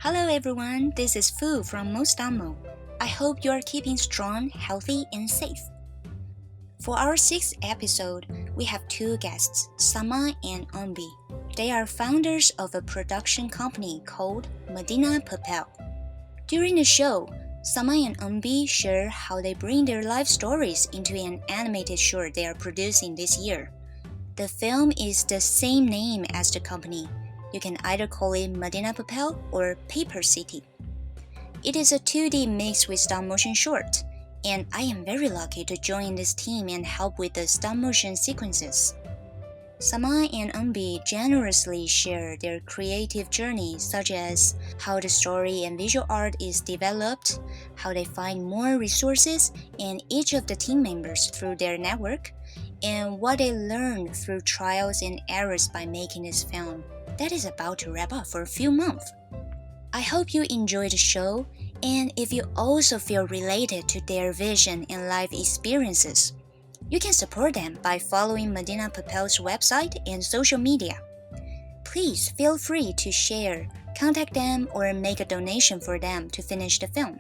Hello everyone, this is Fu from Mostamo. I hope you are keeping strong, healthy, and safe. For our sixth episode, we have two guests, Samah and Eun Bi. They are founders of a production company called Madina Papel. During the show, Samah and Eun Bi share how they bring their life stories into an animated short they are producing this year. The film is the same name as the company. You can either call it Madina Papel or Paper City. It is a 2D mix with stop motion short, and I am very lucky to join this team and help with the stop motion sequences. Samai and Eun generously share their creative journey, such as how the story and visual art is developed, how they find more resources and each of the team members through their network, and what they learned through trials and errors by making this film. That is about to wrap up for a few months. I hope you enjoy the show, and if you also feel related to their vision and life experiences, you can support them by following Madina Papel's website and social media. Please feel free to share, contact them, or make a donation for them to finish the film.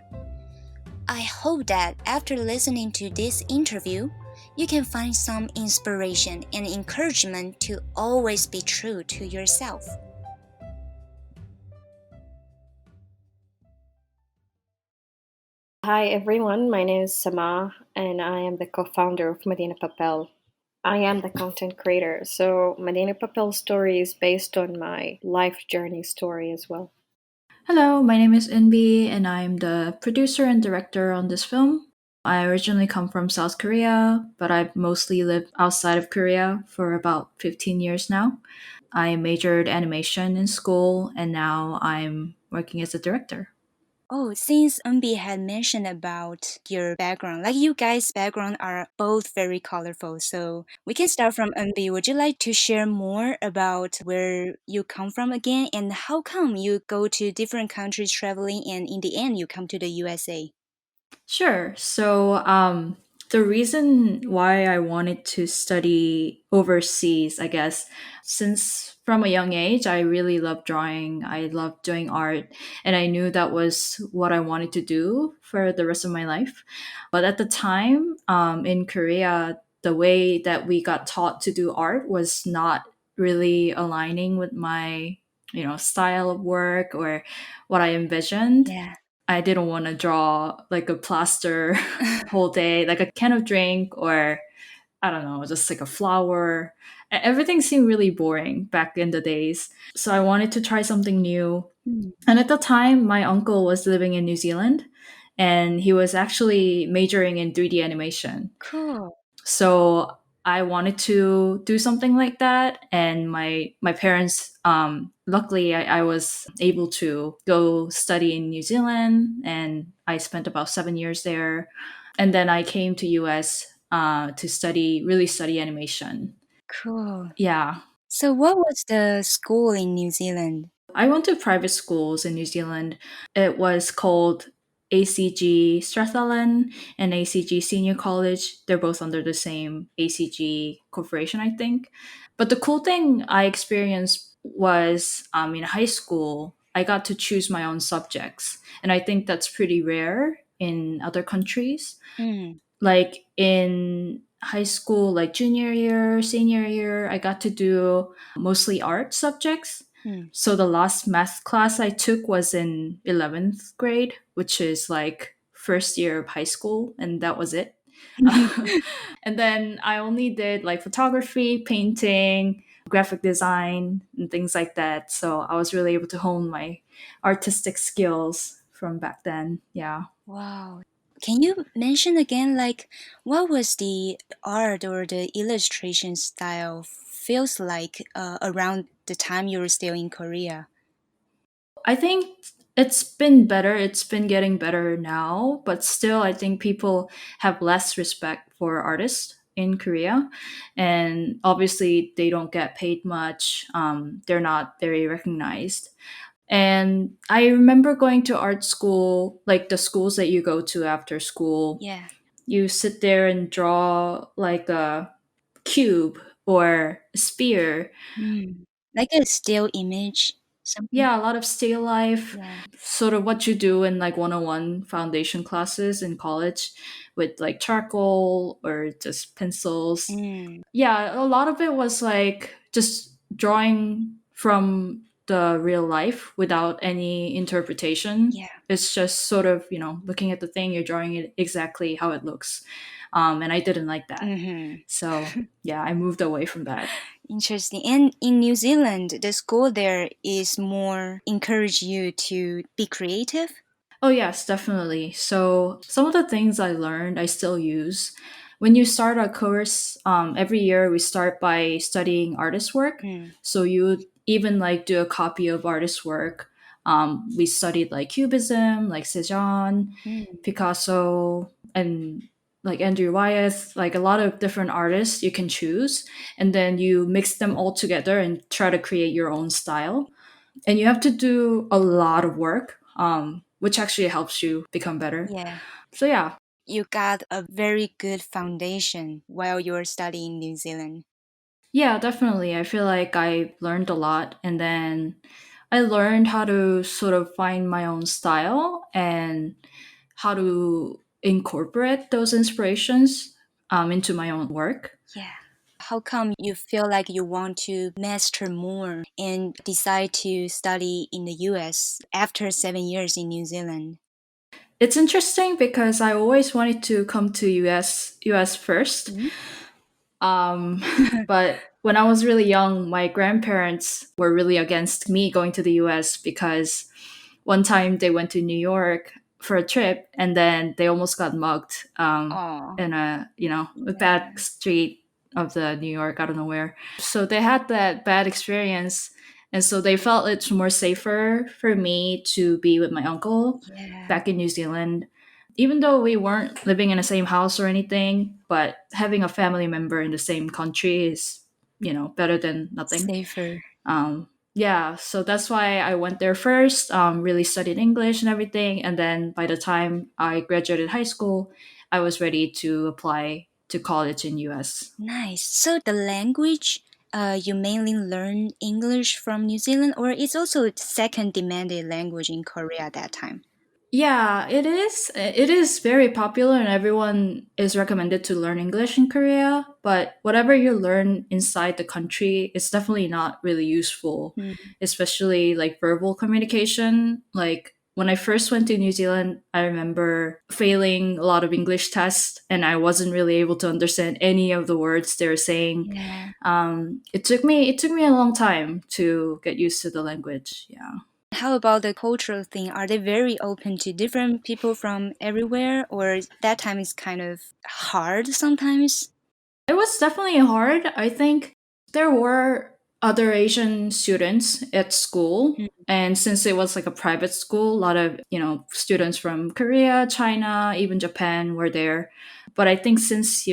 I hope that after listening to this interview, you can find some inspiration and encouragement to always be true to yourself. Hi everyone, my name is Samah and I am the co-founder of Madina Papel. I am the content creator, so Madina Papel's story is based on my life journey story as well. Hello, my name is Eun Bi, and I'm the producer and director on this film. I originally come from South Korea, but I've mostly lived outside of Korea for about 15 years now. I majored animation in school, and now I'm working as a director. Oh, since Umbi had mentioned about your background, like you guys' background are both very colorful, so we can start from Umbi. Would you like to share more about where you come from again and how come you go to different countries traveling and in the end you come to the USA? Sure. The reason why I wanted to study overseas, I guess, since from a young age, I really loved drawing. I loved doing art, and I knew that was what I wanted to do for the rest of my life. But at the time, in Korea, the way that we got taught to do art was not really aligning with my, style of work or what I envisioned. Yeah. I didn't want to draw like a plaster whole day, like a can of drink, or I don't know, just like a flower. Everything seemed really boring back in the days. So I wanted to try something new. Hmm, And at the time, my uncle was living in New Zealand and he was actually majoring in 3D animation. cool. So I wanted to do something like that, and my parents, luckily, I was able to go study in New Zealand, and I spent about 7 years there, and then I came to US to study animation. Cool. Yeah, So what was the school in New Zealand? I went to private schools in New Zealand. It was called ACG Strathallan and ACG Senior College. They're both under the same ACG corporation, I think. But the cool thing I experienced was in high school, I got to choose my own subjects. And I think that's pretty rare in other countries. Hmm. Like in high school, like junior year, senior year, I got to do mostly art subjects. Hmm. So the last math class I took was in 11th grade, which is like first year of high school, and that was it. And then I only did like photography, painting, graphic design, and things like that. So I was really able to hone my artistic skills from back then. Yeah. Wow. Can you mention again, like, what was the art or the illustration style feels like around the time you were still in Korea? I think it's been better. It's been getting better now, but still, I think people have less respect for artists in Korea. And obviously, they don't get paid much. They're not very recognized. And I remember going to art school, like the schools that you go to after school. Yeah. You sit there and draw like a cube or a sphere. Hmm. Like a still image. Something. Yeah, a lot of still life, Yeah. sort of what you do in like 101 foundation classes in college with like charcoal or just pencils. Mm. Yeah, a lot of it was like just drawing from the real life without any interpretation. Yeah. It's just sort of, looking at the thing, you're drawing it exactly how it looks. And I didn't like that. Mm-hmm. So, yeah, I moved away from that. Interesting. And in New Zealand, the school there is more encourage you to be creative. Oh, yes, definitely. So, some of the things I learned, I still use. When you start a course, every year we start by studying artist work. Mm. So, you even like do a copy of artist work. We studied like Cubism, like Cezanne, Mm. Picasso, and like Andrew Wyeth, like a lot of different artists you can choose. And then you mix them all together and try to create your own style, and you have to do a lot of work, which actually helps you become better. Yeah. So yeah, You got a very good foundation while you were studying in New Zealand. yeah, definitely. I feel like I learned a lot, and then I learned how to sort of find my own style and how to incorporate those inspirations into my own work. Yeah. How come you feel like you want to master more and decide to study in the US after 7 years in New Zealand? It's interesting because I always wanted to come to US first. Mhm. Um, but when I was really young, my grandparents were really against me going to the US because one time they went to New York for a trip and then they almost got mugged Oh, in a yeah. back street of the New York, I don't know where. So they had that bad experience. And so they felt it's more safer for me to be with my uncle Yeah. back in New Zealand, even though we weren't living in the same house or anything, but having a family member in the same country is, better than nothing. Safer. Yeah, so that's why I went there first, really studied English and everything. And then by the time I graduated high school, I was ready to apply to college in US. Nice. So the language, you mainly learn English from New Zealand, or it's also second demanded language in Korea at that time? Yeah, it is. It is very popular, and everyone is recommended to learn English in Korea. But whatever you learn inside the country, it's definitely not really useful, Mm. especially like verbal communication. Like when I first went to New Zealand, I remember failing a lot of English tests, and I wasn't really able to understand any of the words they were saying. Yeah. It took me a long time to get used to the language. Yeah. How about the cultural thing? Are they very open to different people from everywhere, or that time is kind of hard sometimes? It was definitely hard. I think there were other Asian students at school. Mm. And since it was like a private school, a lot of, students from Korea, China, even Japan were there. But I think since,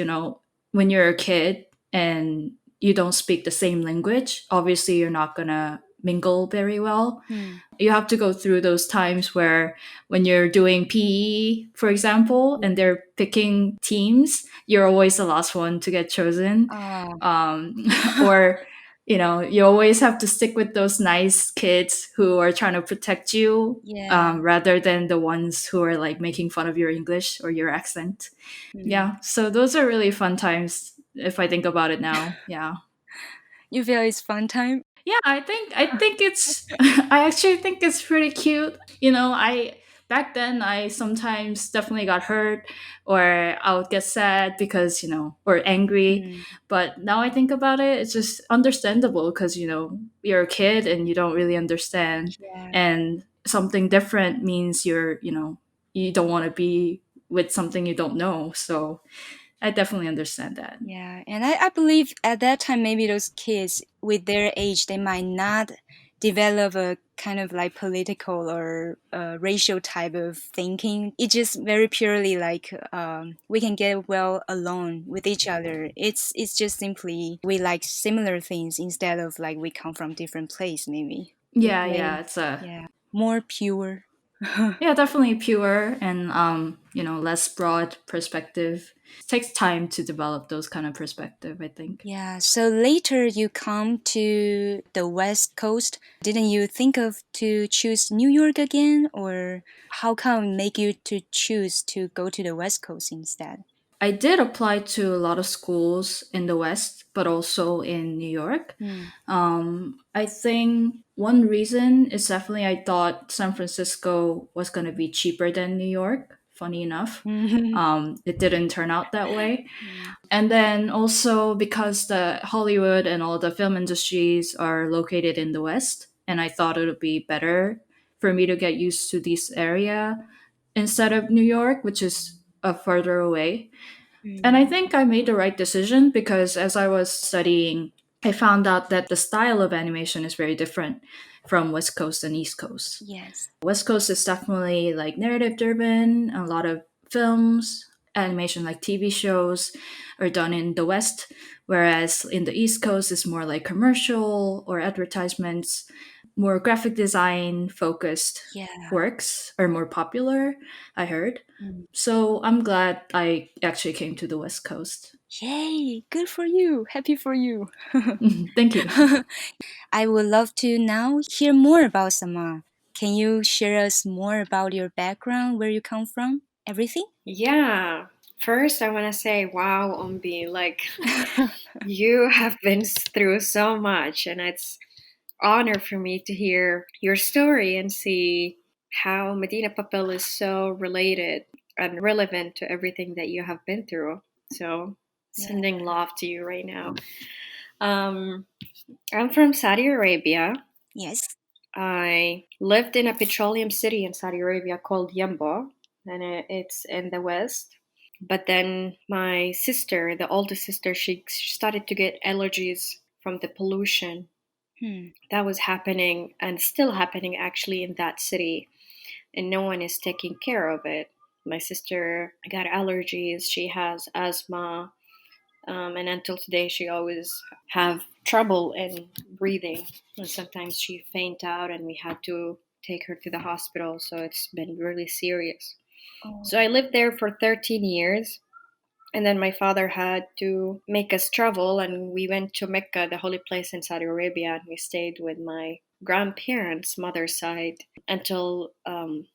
when you're a kid and you don't speak the same language, obviously you're not going to mingle very well. Mm. You have to go through those times where when you're doing PE, for example, and they're picking teams, you're always the last one to get chosen. Oh, Um, or, you always have to stick with those nice kids who are trying to protect you, yeah. rather than the ones who are like making fun of your English or your accent. Mm. Yeah. So those are really fun times if I think about it now. Yeah. You feel it's fun time? Yeah, I think it's I actually think it's pretty cute. I back then I sometimes definitely got hurt or I would get sad because, or angry. Mm. But now I think about it, it's just understandable because, you're a kid and you don't really understand, Yeah. and something different means you don't want to be with something you don't know. So I definitely understand that. Yeah, and I believe at that time maybe those kids with their age they might not develop a kind of like political or racial type of thinking. It's just very purely like we can get well alone with each other. It's just simply we like similar things instead of like we come from different place maybe. Yeah, Way yeah, it's a yeah more pure. Yeah, definitely pure and less broad perspective. It takes time to develop those kind of perspective, I think. Yeah, so later you come to the West Coast. Didn't you think of to choose New York again, or how come make you to choose to go to the West Coast instead? I did apply to a lot of schools in the West, but also in New York. Hmm. I think one reason is definitely I thought San Francisco was going to be cheaper than New York. Funny enough, it didn't turn out that way. And then also because the Hollywood and all the film industries are located in the West, and I thought it would be better for me to get used to this area instead of New York, which is further away. And I Mm. think I made the right decision because as I was studying, I found out that the style of animation is very different from West Coast and East Coast. Yes. West Coast is definitely like narrative driven, a lot of films, animation like TV shows are done in the West, whereas in the East Coast it's more like commercial or advertisements, more graphic design focused Yeah. works are more popular, I heard. Mm. So I'm glad I actually came to the West Coast. Yay! Good for you. Happy for you. Thank you. I would love to now hear more about Sama. Can you share us more about your background, where you come from, everything? Yeah. First, I want to say, wow, Ombi, like you have been through so much, and it's honor for me to hear your story and see how Medina Papel is so related and relevant to everything that you have been through. So, Yeah. sending love to you right now. Um, I'm from Saudi Arabia. Yes. I lived in a petroleum city in Saudi Arabia called Yambo, and it's in the west. But then my sister, the oldest sister, she started to get allergies from the pollution Hmm. that was happening and still happening actually in that city, and no one is taking care of it. My sister got allergies, she has asthma, and until today she always have trouble in breathing, and sometimes she faint out and we had to take her to the hospital, so it's been really serious. Oh. So I lived there for 13 years, and then my father had to make us travel, and we went to Mecca, the holy place in Saudi Arabia, and we stayed with my grandparents' mother's side until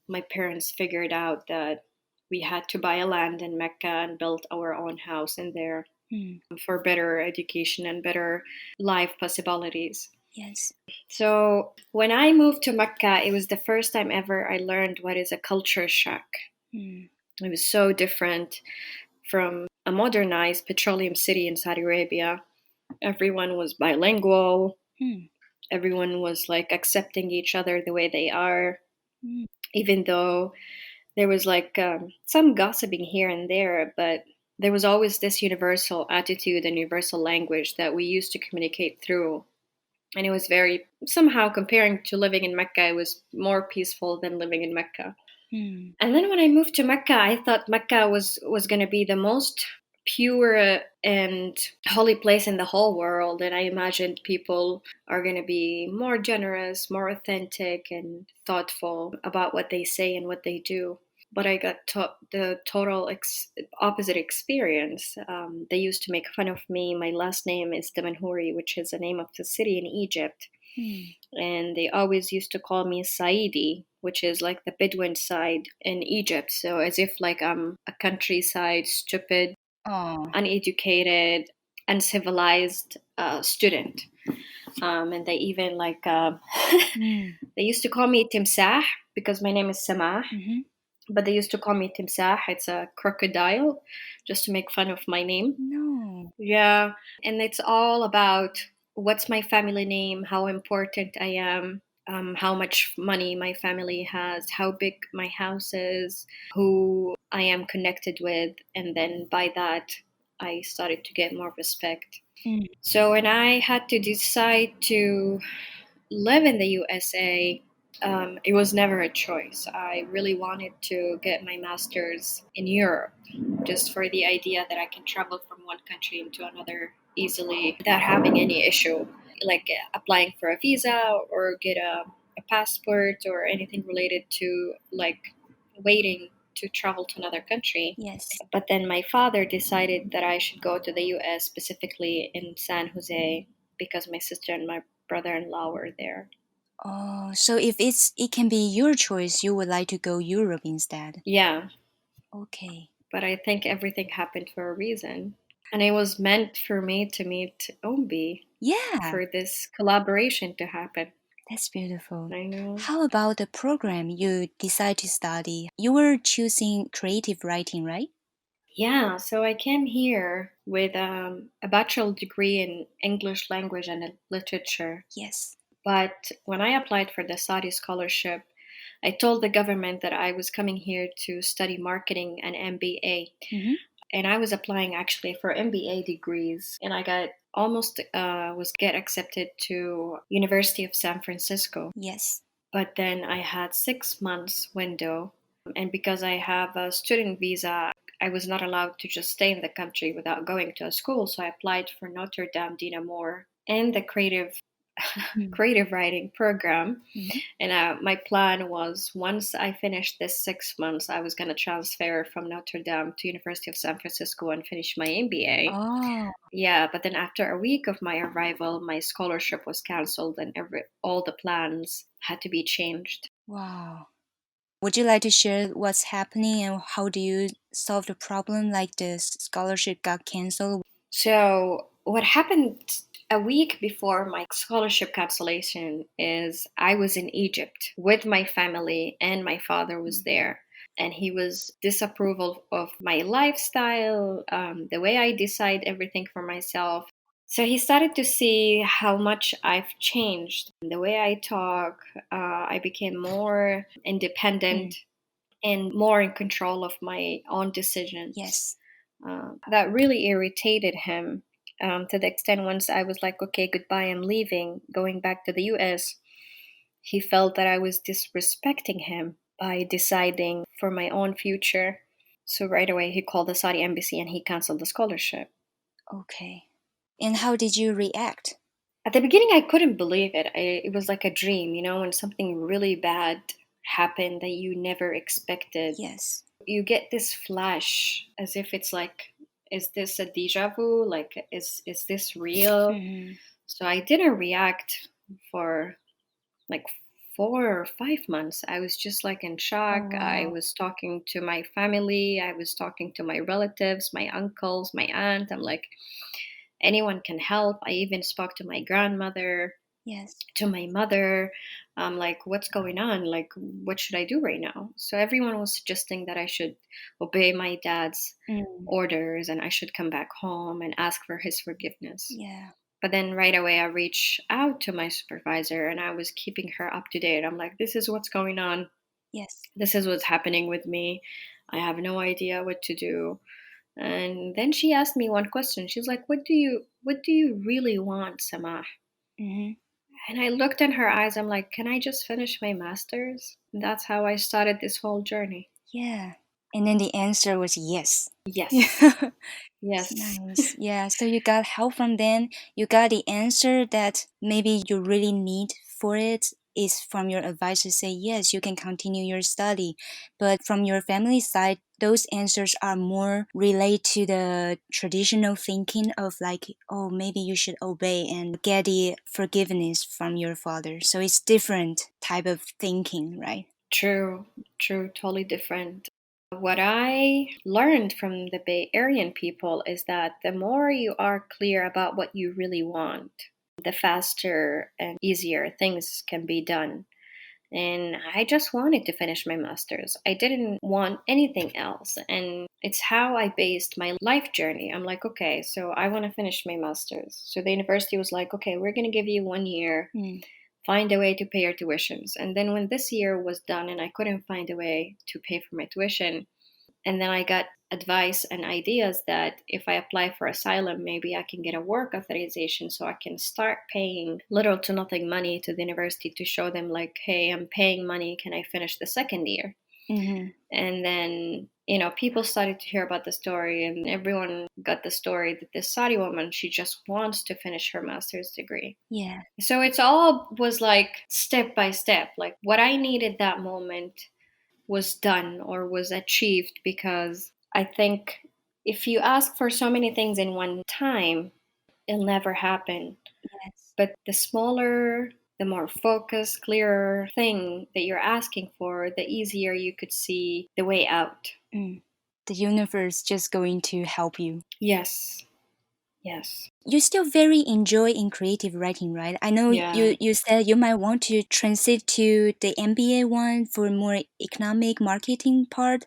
my parents figured out that we had to buy a land in Mecca and build our own house in there Hmm. for better education and better life possibilities. Yes. So when I moved to Mecca, it was the first time ever I learned what is a culture shock. Hmm. It was so different from a modernized petroleum city in Saudi Arabia. Everyone was bilingual. Hmm. Everyone was like accepting each other the way they are, Hmm. even though there was like some gossiping here and there, but there was always this universal attitude and universal language that we used to communicate through. And it was very, somehow comparing to living in Mecca, it was more peaceful than living in Mecca. Hmm. And then when I moved to Mecca, I thought Mecca was going to be the most pure and holy place in the whole world. And I imagined people are going to be more generous, more authentic, and thoughtful about what they say and what they do. But I got the total opposite experience. They used to make fun of me. My last name is Damanhuri, which is the name of the city in Egypt, Hmm. and they always used to call me Saidi, which is like the Bedouin side in Egypt. So as if like I'm a countryside, stupid, Oh. uneducated, uncivilized student. And they even like Hmm. they used to call me Timsah because my name is Samah, Mm-hmm. but they used to call me Timsah. It's a crocodile, just to make fun of my name. No. Yeah, and it's all about what's my family name, how important I am, how much money my family has, how big my house is, who I am connected with, and then by that, I started to get more respect. Hmm. So when I had to decide to live in the USA, it was never a choice. I really wanted to get my master's in Europe just for the idea that I can travel from one country into another easily without having any issue, like applying for a visa or get a passport or anything related to like waiting to travel to another country. Yes. But then my father decided that I should go to the US, specifically in San Jose, because my sister and my brother-in-law were there. Oh, so if it can be your choice, you would like to go Europe instead. Yeah, Okay. but I think everything happened for a reason. And it was meant for me to meet Ombi, Yeah, for this collaboration to happen. that's beautiful. I know. How about the program you decide to study? You were choosing creative writing, right? Yeah, so I came here with a bachelor degree in English language and literature. Yes. But when I applied for the Saudi scholarship, I told the government that I was coming here to study marketing and MBA. Mm-hmm. And I was applying actually for MBA degrees, and I got almost was get accepted to University of San Francisco. Yes. But then I had 6 months window, and because I have a student visa, I was not allowed to just stay in the country without going to a school. So I applied for Notre Dame Dina Moore and the creative writing program. Mm-hmm. And my plan was, once I finished this 6 months, I was going to transfer from Notre Dame to University of San Francisco and finish my MBA. Oh, Yeah, but then after a week of my arrival, my scholarship was canceled and all the plans had to be changed. wow. Would you like to share what's happening and how do you solve the problem like the scholarship got canceled? So, what happened a week before my scholarship cancellation is I was in Egypt with my family, and my father was there. And he was disapproval of my lifestyle, the way I decide everything for myself. So he started to see how much I've changed. The way I talk, I became more independent and more in control of my own decisions. Yes. That really irritated him, to the extent once I was like, okay, goodbye, I'm leaving, going back to the US. He felt that I was disrespecting him by deciding for my own future. So right away, he called the Saudi embassy and he canceled the scholarship. Okay. And how did you react? At the beginning, I couldn't believe it. It was like a dream, when something really bad happened that you never expected. Yes. You get this flash as if it's like, is this a deja vu? Like, is this real? Mm-hmm. So I didn't react for like 4 or 5 months. I was just like in Oh, shock. I wow. was talking to my family, I was talking to my relatives, my uncles, my aunt. I'm like, anyone can help. I even spoke to my grandmother, Yes. to my mother. I'm like, what's going on? Like, what should I do right now? So everyone was suggesting that I should obey my dad's Mm. orders and I should come back home and ask for his forgiveness. Yeah. But then right away, I reached out to my supervisor and I was keeping her up to date. I'm like, this is what's going on. Yes. This is what's happening with me. I have no idea what to do. And then she asked me one question. She's like, what do you really want, Samah? Mm-hmm. And I looked in her eyes. I'm like, can I just finish my master's? And that's how I started this whole journey. Yeah. And then the answer was yes. Yes. Yeah. Yes. Nice. Yeah. So you got help from them. You got the answer that maybe you really need for it is from your advisor say, yes, you can continue your study. But from your family side, those answers are more related to the traditional thinking of like, oh, maybe you should obey and get the forgiveness from your father. So it's different type of thinking, right? True, true, totally different. What I learned from the Bay Arean people is that the more you are clear about what you really want, the faster and easier things can be done. And I just wanted to finish my master's. I didn't want anything else. And it's how I based my life journey. I'm like, okay, so I want to finish my master's. So the university was like, okay, we're going to give you 1 year, Mm. find a way to pay your tuitions. And then when this year was done and I couldn't find a way to pay for my tuition, and then I got advice and ideas that if I apply for asylum, maybe I can get a work authorization so I can start paying little to nothing money to the university to show them, like, hey, I'm paying money. Can I finish the second year? Mm-hmm. And then, people started to hear about the story, and everyone got the story that this Saudi woman, she just wants to finish her master's degree. Yeah. So it's all was like step by step. Like what I needed that moment was done or was achieved, because I think if you ask for so many things in one time, it'll never happen. Yes. But the smaller, the more focused, clearer thing that you're asking for, the easier you could see the way out. Mm. The universe just going to help you. Yes. Yes. You still very enjoy in creative writing, right? I know Yeah. you said you might want to transit to the MBA one for more economic marketing part.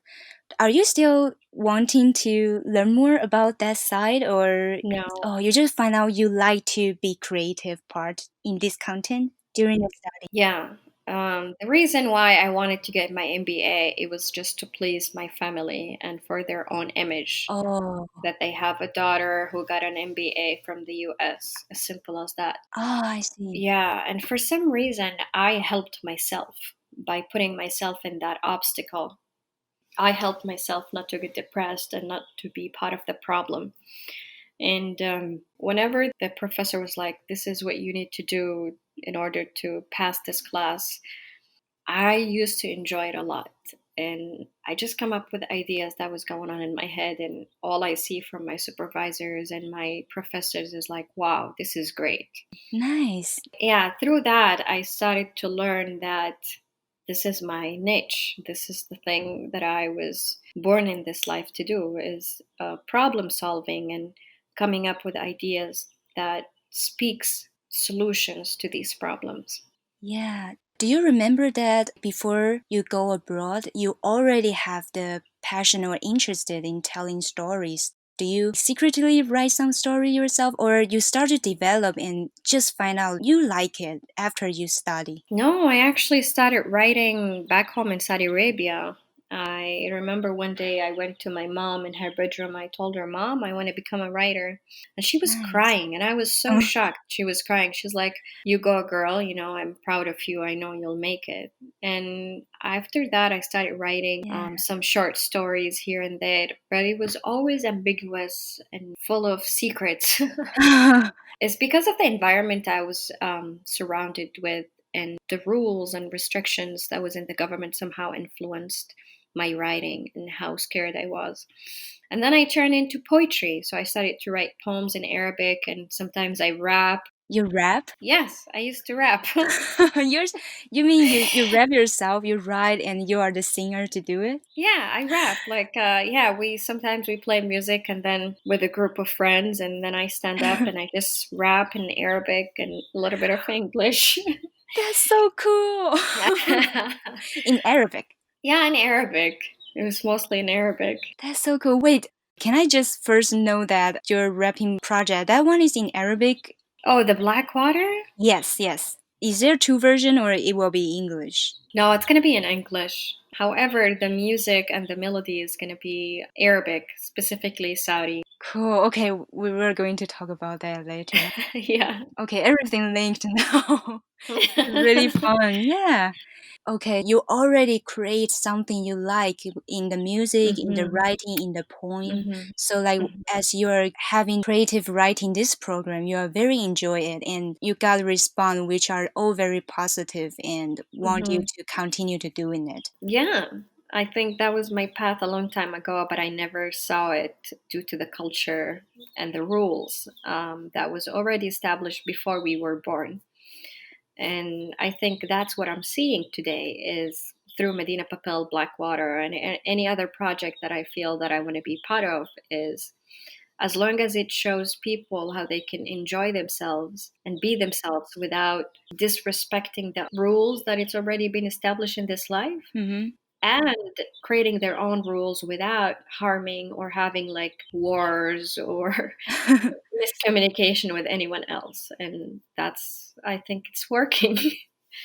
Are you still wanting to learn more about that side, or No. you just find out you like to be creative part in this content during the study? Yeah. The reason why I wanted to get my MBA, it was just to please my family and for their own image, Oh, that they have a daughter who got an MBA from the US. As simple as that. I see. Yeah, and for some reason, I helped myself by putting myself in that obstacle. I helped myself not to get depressed and not to be part of the problem. And whenever the professor was like, "This is what you need to do in order to pass this class," I used to enjoy it a lot. And I just come up with ideas that was going on in my head, and all I see from my supervisors and my professors is like, "Wow, this is great." Nice. Yeah, through that, I started to learn that this is my niche. This is the thing that I was born in this life to do, is problem solving and coming up with ideas that speaks solutions to these problems. Yeah. Do you remember that before you go abroad, you already have the passion or interested in telling stories? Do you secretly write some story yourself, or you start to develop and just find out you like it after you study? No, I actually started writing back home in Saudi Arabia. I remember one day I went to my mom in her bedroom. I told her, "Mom, I want to become a writer." And she was Nice. crying, and I was so shocked. She was crying. She's like, "You go, girl. I'm proud of you. I know you'll make it." And after that, I started writing Yeah. some short stories here and there, but it was always ambiguous and full of secrets. It's because of the environment I was surrounded with, and the rules and restrictions that was in the government somehow influenced my writing and how scared I was. And then I turned into poetry. So I started to write poems in Arabic, and sometimes I rap. You rap? Yes, I used to rap. Yours, you mean you rap yourself, you write, and you are the singer to do it? Yeah, I rap. Like, yeah, we play music, and then with a group of friends, and then I stand up and I just rap in Arabic and a little bit of English. That's so cool. In Arabic. Yeah, in Arabic. It was mostly in Arabic. That's so cool. Wait, can I just first know that your rapping project, that one is in Arabic? Oh, the Blackwater? Yes, yes. Is there two version or it will be English? No, it's going to be in English. However, the music and the melody is going to be Arabic, specifically Saudi. Cool. Okay, we were going to talk about that later. Yeah. Okay, everything linked now. Really fun. Yeah. Okay, you already create something you like in the music, in the Mhm. writing, in the poem. Mhm. So like Mhm. as you're having creative writing this program, you are very enjoy it and you got response which are all very positive and want you Mhm. to continue to doing it. Yeah. I think that was my path a long time ago, but I never saw it due to the culture and the rules that was already established before we were born. And I think that's what I'm seeing today is through Medina Papel, Blackwater, and any other project that I feel that I want to be part of, is as long as it shows people how they can enjoy themselves and be themselves without disrespecting the rules that it's already been established in this life, Mm-hmm. and creating their own rules without harming or having like wars or miscommunication with anyone else. And that's, I think it's working.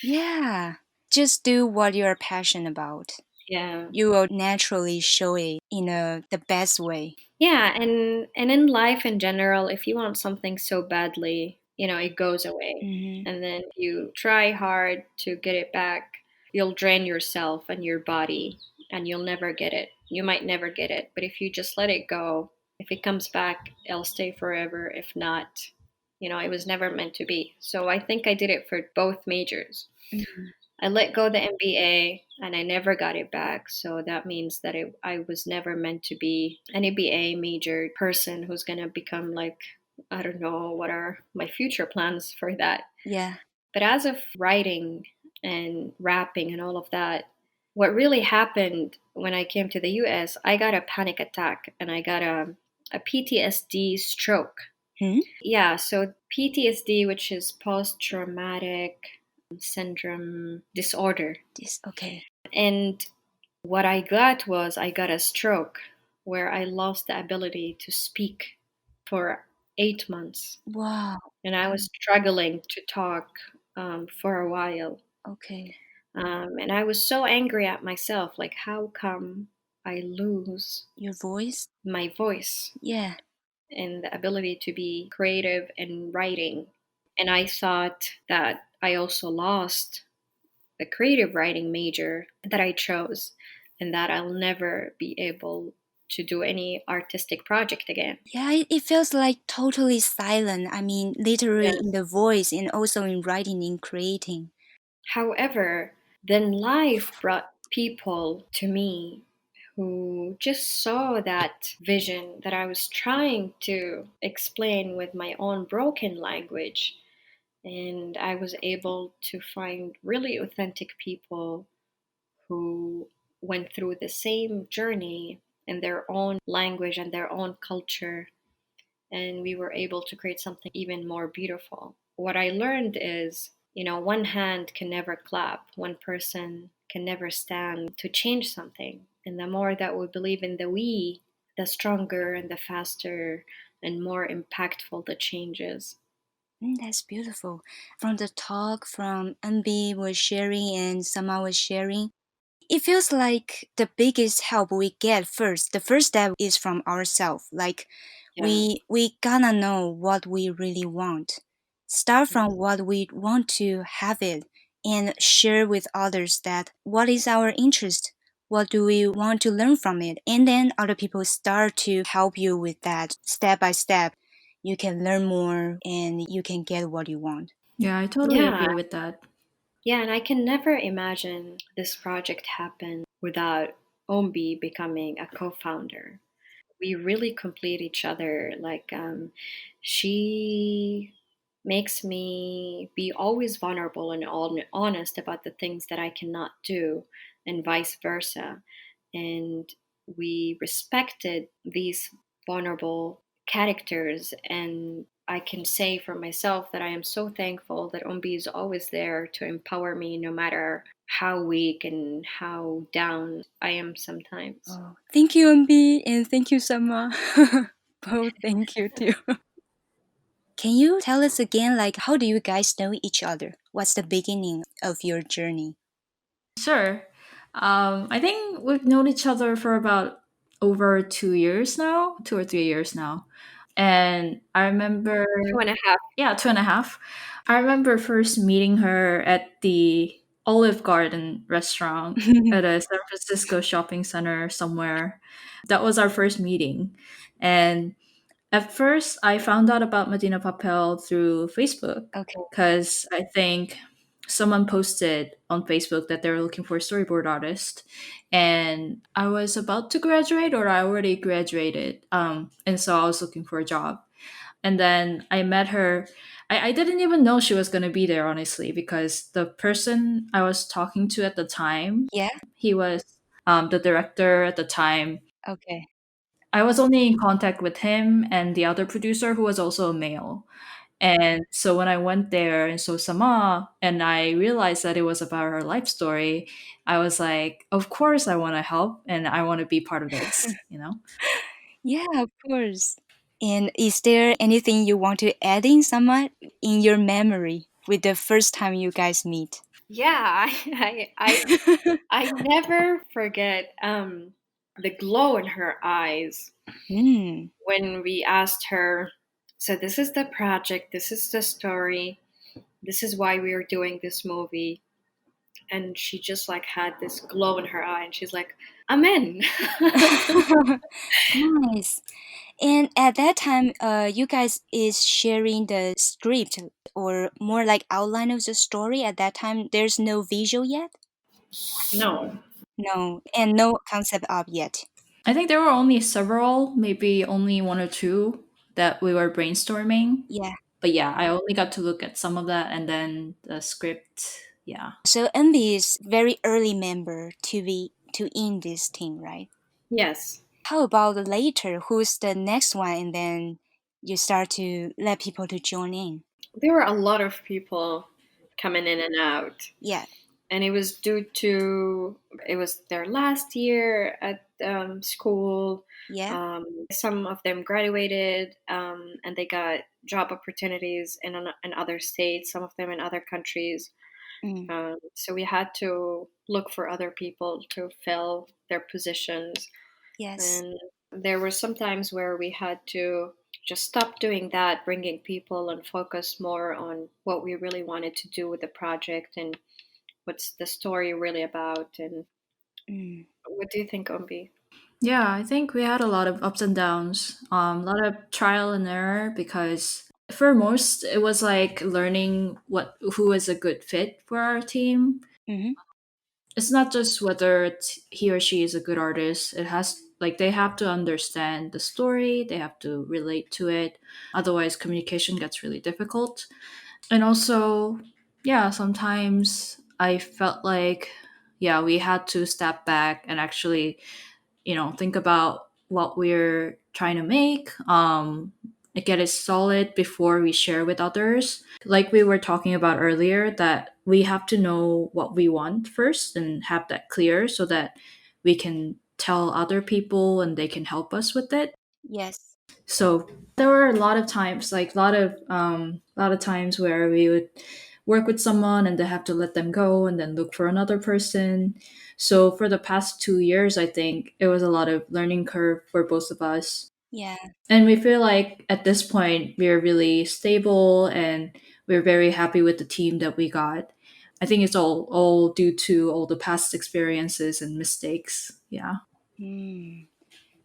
Yeah. Just do what you're passionate about. Yeah. You will naturally show it in the best way. Yeah, and in life in general, if you want something so badly, it goes away. Mm-hmm. And then you try hard to get it back, you'll drain yourself and your body. and you'll never get it. You might never get it, but if you just let it go, if it comes back, it'll stay forever. If not, it was never meant to be. So I think I did it for both majors. Mhm. I let go the MBA and I never got it back. So that means that I was never meant to be an MBA major person who's going to become like, I don't know, what are my future plans for that. Yeah. But as of writing and rapping and all of that, what really happened when I came to the US, I got a panic attack and I got a PTSD stroke. Hmm? Yeah, so PTSD, which is post traumatic syndrome disorder. Okay. And what I got was I got a stroke where I lost the ability to speak for 8 months. Wow. And I was struggling to talk for a while. Okay. And I was so angry at myself, like, how come I lose Your voice? my voice Yeah. and the ability to be creative and writing? And I thought that I also lost the creative writing major that I chose and that I'll never be able to do any artistic project again. Yeah, it feels like totally silent. I mean, literally in Yes. the voice and also in writing and creating. However, then life brought people to me who just saw that vision that I was trying to explain with my own broken language. And I was able to find really authentic people who went through the same journey in their own language and their own culture. And we were able to create something even more beautiful. What I learned is, one hand can never clap, one person can never stand to change something. And the more that we believe in the we, the stronger and the faster and more impactful the changes. That's beautiful. From the talk from Eun was sharing and Samah was sharing, it feels like the biggest help we get first. The first step is from ourselves. Like Yeah. we gotta know what we really want. Start Mhm. from what we want to have it and share with others that what is our interest? What do we want to learn from it? And then other people start to help you with that step by step. You can learn more and you can get what you want. Yeah, I totally Yeah. agree with that. Yeah. And I can never imagine this project happen without Ombi becoming a co founder. We really complete each other. Like, she makes me be always vulnerable and honest about the things that I cannot do, and vice versa. And we respected these vulnerable characters. And I can say for myself that I am so thankful that Ombi is always there to empower me no matter how weak and how down I am sometimes. Oh, thank you, MB, and thank you, Sama. Both, thank you too. Can you tell us again, like, how do you guys know each other? What's the beginning of your journey? Sure. I think we've known each other for about over 2 years now, 2 or 3 years now. And I remember, 2.5. yeah, 2.5. I remember first meeting her at the Olive Garden restaurant at a San Francisco shopping center somewhere. That was our first meeting. And at first, I found out about Madina Papel through Facebook Okay. because I think someone posted on Facebook that they were looking for a storyboard artist, and I was about to graduate or I already graduated, and so I was looking for a job. And then I met her. I didn't even know she was going to be there, honestly, because the person I was talking to at the time, Yeah. he was the director at the time. Okay. I was only in contact with him and the other producer who was also a male. And so when I went there and saw Sama and I realized that it was about her life story, I was like, of course I want to help and I want to be part of this, you know? Yeah, of course. And is there anything you want to add in, Sama, in your memory with the first time you guys meet? Yeah, I never forget the glow in her eyes Hmm. when we asked her, so this is the project, this is the story, this is why we are doing this movie. and she just like had this glow in her eye, and she's like, "I'm in." Nice. And at that time, you guys is sharing the script or more like outline of the story. At that time, there's no visual yet. No. No, and no concept art yet. I think there were only several, maybe only one or two that we were brainstorming. Yeah. But yeah, I only got to look at some of that and then the script. Yeah. So MB is very early member to be to in this team, right? Yes. How about later? Who's the next one, and then you start to let people to join in? There were a lot of people coming in and out, Yeah, and it was due to it was their last year at school. yeah. Some of them graduated, and they got job opportunities in other states. Some of them in other countries. Mm, So we had to look for other people to fill their positions. yes, And there were some times where we had to just stop doing that, bringing people, and focus more on what we really wanted to do with the project and what's the story really about. And mm, what do you think, Ombi? Yeah, I think we had a lot of ups and downs, a lot of trial and error because for most it was like learning what who is a good fit for our team. mm-hmm. It's not just whether he or she is a good artist. It has like they have to understand the story, they have to relate to it. Otherwise, communication gets really difficult. And also, yeah, sometimes I felt like yeah, we had to step back and actually think about what we're trying to make, get it solid before we share with others. Like we were talking about earlier, that we have to know what we want first and have that clear so that we can tell other people and they can help us with it. Yes, So there were a lot of times, like a lot of times where we would work with someone and they have to let them go and then look for another person. So for the past 2 years, I think it was a lot of learning curve for both of us. yeah. And we feel like at this point we're really stable and we're very happy with the team that we got. I think it's all due to all the past experiences and mistakes. Yeah. Mm.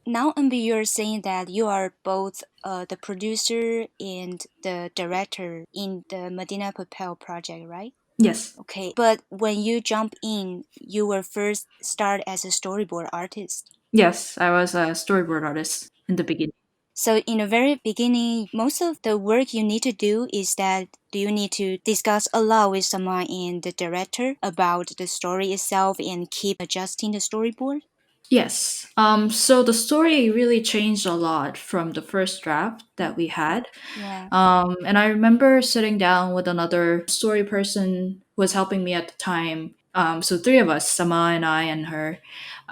Now, MB, you're saying that you are both the producer and the director in the Madina Papel project, right? Yes. Okay, but when you jump in, you were first start as a storyboard artist. Yes, I was a storyboard artist in the beginning. So in the very beginning, most of the work you need to do is that do you need to discuss a lot with someone and the director about the story itself and keep adjusting the storyboard? Yes. So the story really changed a lot from the first draft that we had. Yeah. And I remember sitting down with another story person who was helping me at the time. So three of us, Sama and I and her,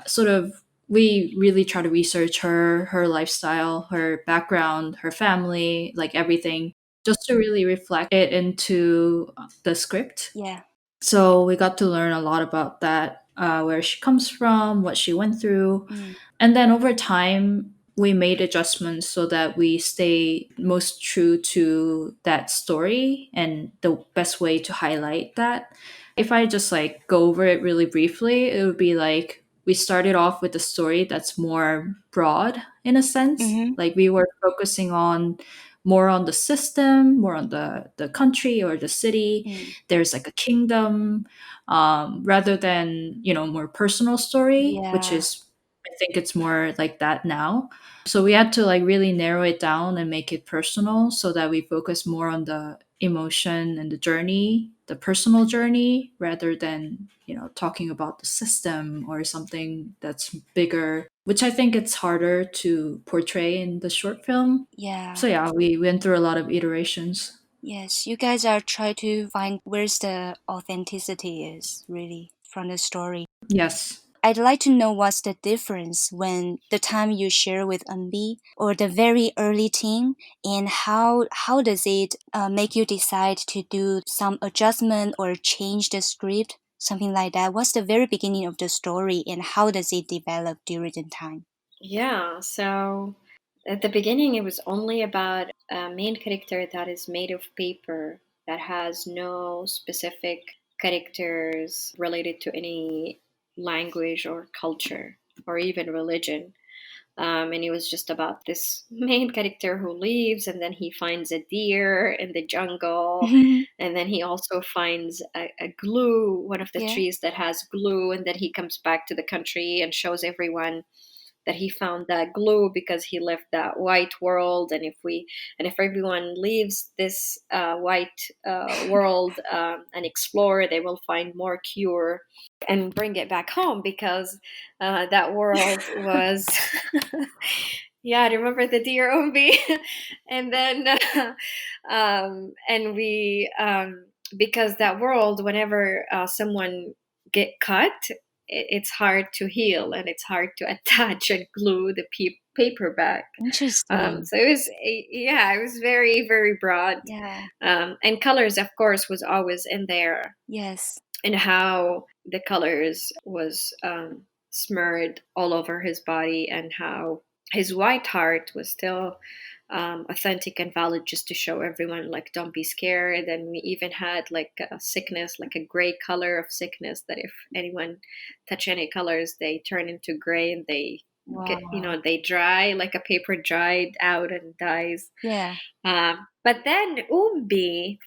sort of we really try to research her lifestyle, her background, her family, like everything, just to really reflect it into the script. Yeah. So we got to learn a lot about that, where she comes from, what she went through. Mm. And then over time, we made adjustments so that we stay most true to that story and the best way to highlight that. If I just like go over it really briefly, it would be like we started off with a story that's more broad in a sense. Mm-hmm. Like we were focusing on more on the system, more on the country or the city. Mm. There's like a kingdom, rather than more personal story, which Yeah. is I think it's more like that now. So we had to like really narrow it down and make it personal so that we focus more on the emotion and the journey, the personal journey, rather than, talking about the system or something that's bigger, which I think it's harder to portray in the short film. Yeah. So yeah, we went through a lot of iterations. Yes, you guys are trying to find where's the authenticity is really from the story. Yes. I'd like to know what's the difference when the time you share with MB or the very early team, and how does it make you decide to do some adjustment or change the script, something like that. What's the very beginning of the story and how does it develop during the time? Yeah, so at the beginning, it was only about a main character that is made of paper, that has no specific characters related to any language or culture or even religion. And it was just about this main character who leaves, and then he finds a deer in the jungle, and then he also finds a glue, one of the Yeah. trees that has glue, and then he comes back to the country and shows everyone that he found that glue because he left that white world, and if everyone leaves this white world and explore, they will find more cure and bring it back home because that world was yeah, remember the dear Umbi. And then and we because that world, whenever someone get cut, it's hard to heal and it's hard to attach and glue the paper back. Interesting. So it was yeah, it was very very broad. Yeah. And colors of course was always in there, Yes. and how the colors was smeared all over his body, and how his white heart was still authentic and valid, just to show everyone like don't be scared. And we even had like a sickness, like a gray color of sickness, that if anyone touch any colors they turn into gray, and they get, you Wow. know, they dry like a paper dried out and dies. Yeah. But then Umbi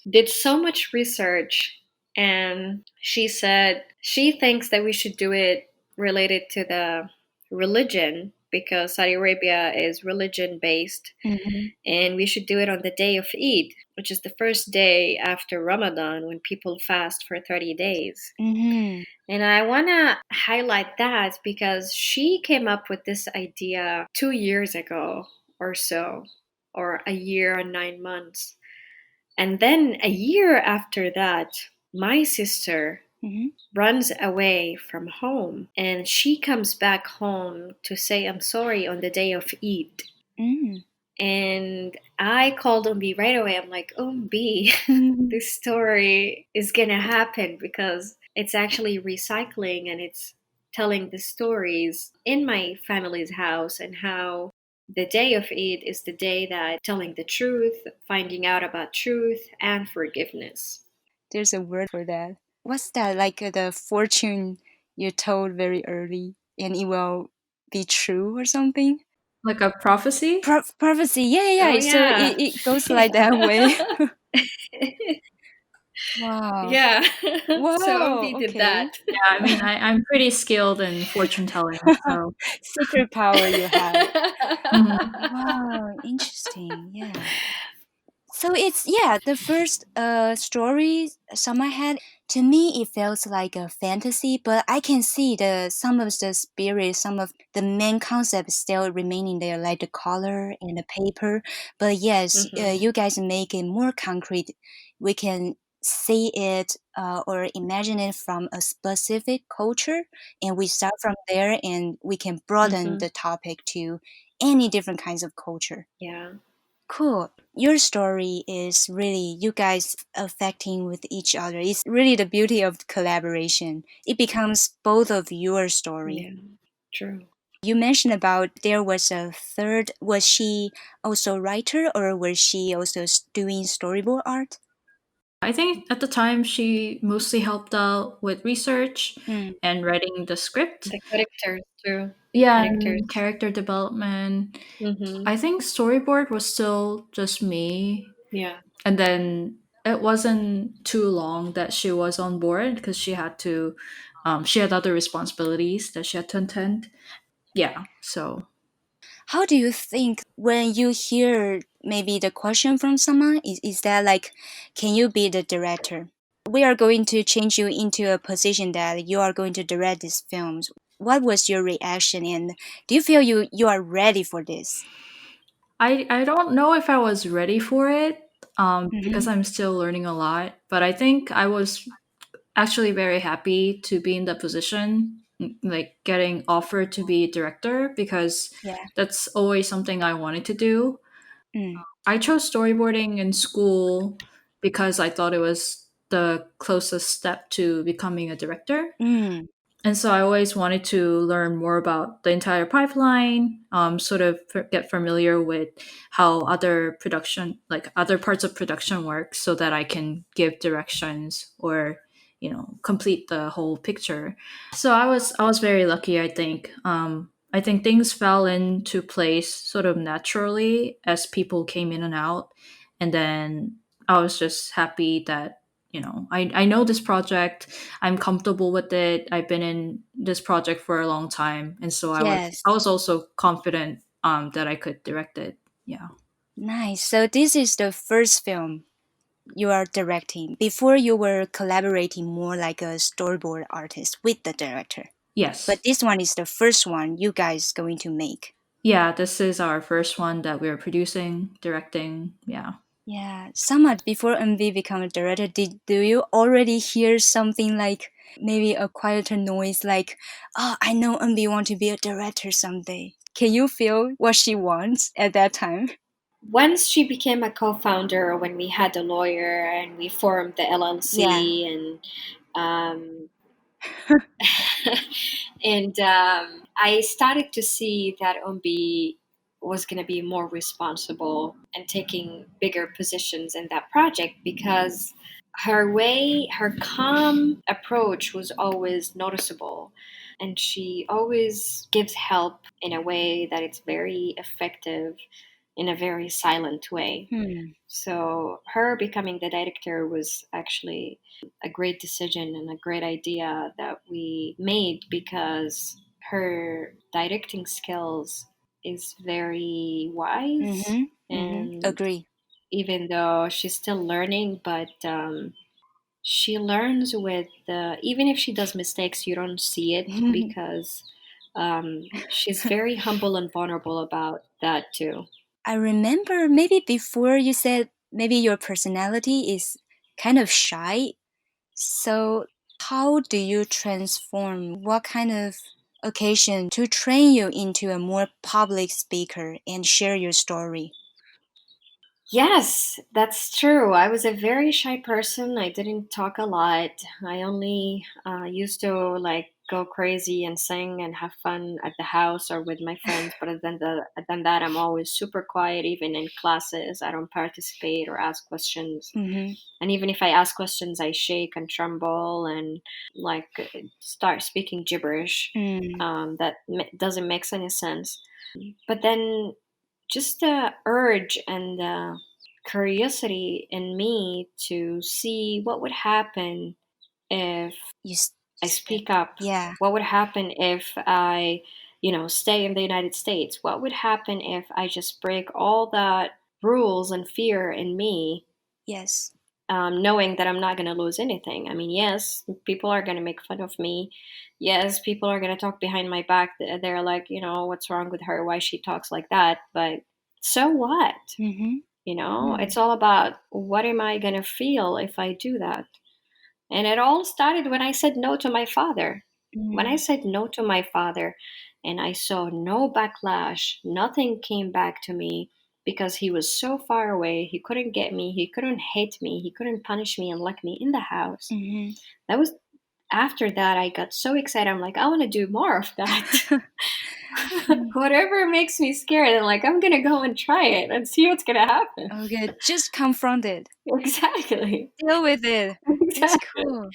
did so much research, and she said she thinks that we should do it related to the religion, because Saudi Arabia is religion based, Hmm. and we should do it on the day of Eid, which is the first day after Ramadan when people fast for 30 days. Hmm. And I want to highlight that because she came up with this idea 2 years ago or so, or a year and 9 months. And then a year after that, my sister Hmm. runs away from home, and she comes back home to say I'm sorry on the day of Eid. Mm. And I called Umbi right away. I'm like, Umbi, this story is gonna happen because it's actually recycling, and it's telling the stories in my family's house, and how the day of Eid is the day that telling the truth, finding out about truth and forgiveness. There's a word for that. What's that? Like the fortune you told very early and it will be true or something? Like a prophecy? Prophecy. Yeah, yeah, Oh yeah. So yeah. it goes like that way. Wow. Yeah. So Wow. Umbi did Okay. that. Yeah, I mean, I'm pretty skilled in fortune telling, so. Secret power you have. Mhm. Wow. Interesting. Yeah. So it's yeah, the first story Summer had, to me it feels like a fantasy, but I can see the some of the spirit, some of the main concept still remaining there, like the color and the paper. But yes, Hmm. you guys make it more concrete. We can see it or imagine it from a specific culture, and we start from there, and we can broaden Hmm. the topic to any different kinds of culture. Yeah. Cool. Your story is really you guys affecting with each other. It's really the beauty of collaboration. It becomes both of your story. Yeah. True. You mentioned about there was a third. Was she also a writer or was she also doing storyboard art? I think at the time she mostly helped out with research Mm, and writing the script. The characters too. Yeah, Characters. and character development. Hmm. I think storyboard was still just me. Yeah. And then it wasn't too long that she was on board because she had other responsibilities that she had to attend. Yeah, so how do you think when you hear maybe the question from someone? Is that like, can you be the director? We are going to change you into a position that you are going to direct these films. What was your reaction, and do you feel you are ready for this? I don't know if I was ready for it because Mm-hmm. I'm still learning a lot, but I think I was actually very happy to be in that position, like getting offered to be director because Yeah. that's always something I wanted to do. Mm. I chose storyboarding in school because I thought it was the closest step to becoming a director. Mm. And so I always wanted to learn more about the entire pipeline, sort of get familiar with how other production, like other parts of production work, so that I can give directions or, complete the whole picture. So I was very lucky, I think. I think things fell into place sort of naturally as people came in and out. And then I was just happy that, I know this project. I'm comfortable with it. I've been in this project for a long time, and so I was Yes. I was also confident that I could direct it. Yeah. Nice. So this is the first film you are directing. Before you were collaborating more like a storyboard artist with the director. But Yes. this one is the first one you guys going to make. Yeah, this is our first one that we're producing, directing. Yeah. Yeah, Samad, before MV become a director, do you already hear something like maybe a quieter noise like, oh, I know MV want to be a director someday. Can you feel what she wants at that time? Once she became a co-founder, when we had a lawyer and we formed the Yeah. LLC, and and I started to see that Umbi was going to be more responsible and taking bigger positions in that project, because her calm approach was always noticeable, and she always gives help in a way that it's very effective, in a very silent way. Hmm. So her becoming the director was actually a great decision and a great idea that we made, because her directing skills is very wise. Mm-hmm. Mm-hmm. And Agree. even though she's still learning, but she learns with even if she does mistakes, you don't see it, because she's very humble and vulnerable about that too. I remember maybe before you said maybe your personality is kind of shy. So, how do you transform? What kind of occasion to train you into a more public speaker and share your story? Yes, that's true. I was a very shy person. I didn't talk a lot. I only used to like go crazy and sing and have fun at the house or with my friends. But other than that, I'm always super quiet. Even in classes, I don't participate or ask questions. Mm-hmm. And even if I ask questions, I shake and tremble and like start speaking gibberish. Mm. Doesn't make any sense. But then just the urge and the curiosity in me to see what would happen if You I step. speak up. Yeah. What would happen if I, stay in the United States? What would happen if I just break all that rules and fear in me, Yes. knowing that I'm not going to lose anything? I mean, yes, people are going to make fun of me. Yes, people are going to talk behind my back. They're like, what's wrong with her? Why she talks like that? But so what? Mm-hmm. It's all about what am I going to feel if I do that? And it all started when I said no to my father. When I Mm-hmm. said no to my father and I saw no backlash, nothing came back to me, because he was so far away. He couldn't get me, he couldn't hate me, he couldn't punish me and lock me in the house. Mm-hmm. That was after that I got so excited. I'm like, I want to do more of that. Whatever makes me scared, and like I'm gonna go and try it and see what's gonna happen. Okay, just confront it. Exactly. Deal with it. That's Exactly. cool.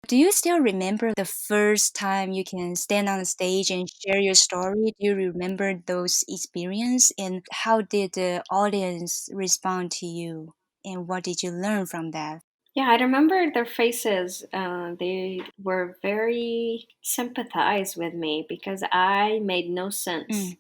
Do you still remember the first time you can stand on the stage and share your story? Do you remember those experience and how did the audience respond to you? And what did you learn from that? Yeah, I remember their faces. They were very sympathized with me because I made no sense. Mm.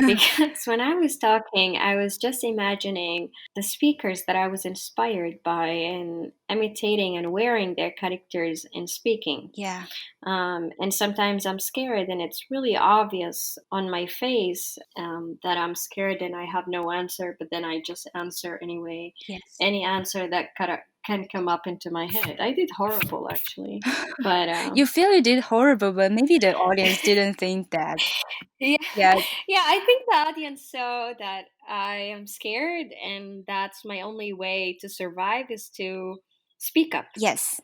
Because when I was talking, I was just imagining the speakers that I was inspired by and imitating and wearing their characters in speaking. Yeah. And sometimes I'm scared, and it's really obvious on my face that I'm scared and I have no answer, but then I just answer anyway. Yes. Any answer that can come up into my head. I did horrible, actually. But You feel you did horrible, but maybe the audience didn't think that. yeah, Yeah. yeah, I think the audience saw that I am scared, and that's my only way to survive is to speak up. Yes.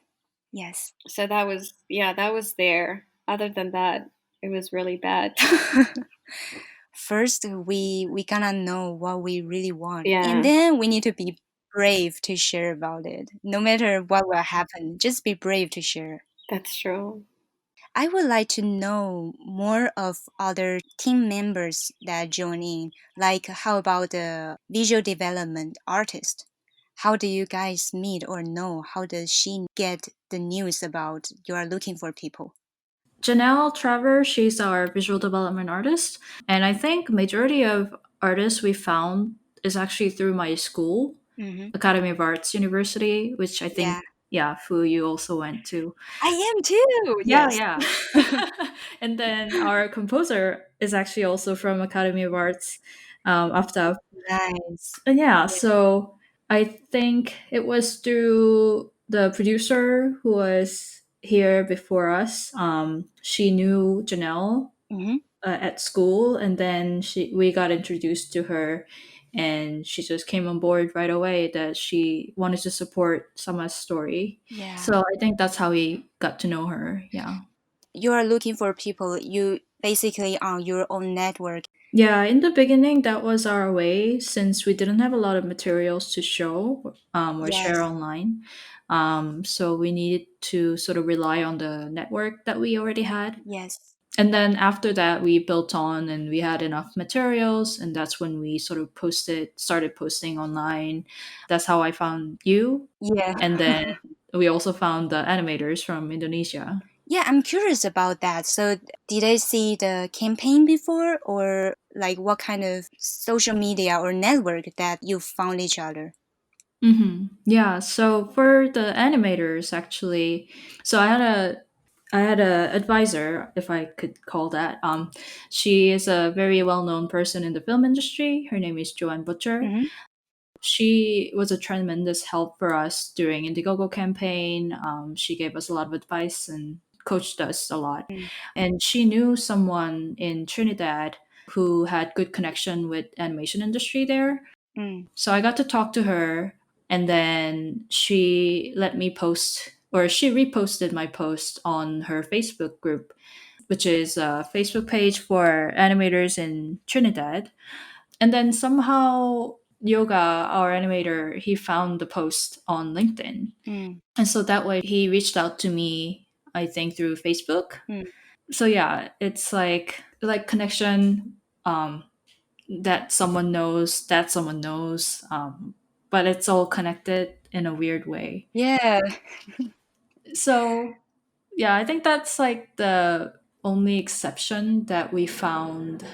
Yes. So that was, yeah, that was there. Other than that, it was really bad. First, we gotta know what we really want, and Yeah, then we need to be brave to share about it. No matter what will happen, just be brave to share. that's true. I would like to know more of other team members that join in. Like, how about the visual development artist? How do you guys meet or know? How does she get the news about you are looking for people? Janelle Trevor, she's our visual development artist, and I think majority of artists we found is actually through my school, Mm-hmm. Academy of Arts University, which I think, Yeah, yeah, Fu, you also went to. I am too. Yeah, Yes. yeah. And then our composer is actually also from Academy of Arts, after. Nice. And yeah, Yeah. so I think it was through the producer who was here before us. She knew Janelle Mm-hmm. at school, and then we got introduced to her, and she just came on board right away that she wanted to support Sama's story. Yeah. So I think that's how we got to know her. Yeah. You are looking for people. You basically on your own network. Yeah, in the beginning, that was our way since we didn't have a lot of materials to show or share Yes. online. So we needed to sort of rely on the network that we already had. Yes. And then after that, we built on and we had enough materials. And that's when we sort of started posting online. That's how I found you. Yeah. And then we also found the animators from Indonesia. Yeah, I'm curious about that. So, did I see the campaign before, or like what kind of social media or network that you found each other? Yeah. So for the animators, actually, so I had a advisor, if I could call that. She is a very well known person in the film industry. Her name is Joanne Butcher. Mm-hmm. She was a tremendous help for us during Indiegogo campaign. She gave us a lot of advice and coached us a lot. And she knew someone in Trinidad who had good connection with animation industry there. Mm-hmm. So I got to talk to her, and then she let me post, or she reposted my post on her Facebook group, which is a Facebook page for animators in Trinidad. And then somehow Yoga, our animator, he found the post on LinkedIn. Mm-hmm. And so that way he reached out to me, I think through Facebook. So yeah, it's like connection, that someone knows, but it's all connected in a weird way. Yeah, So yeah, I think that's like the only exception that we found,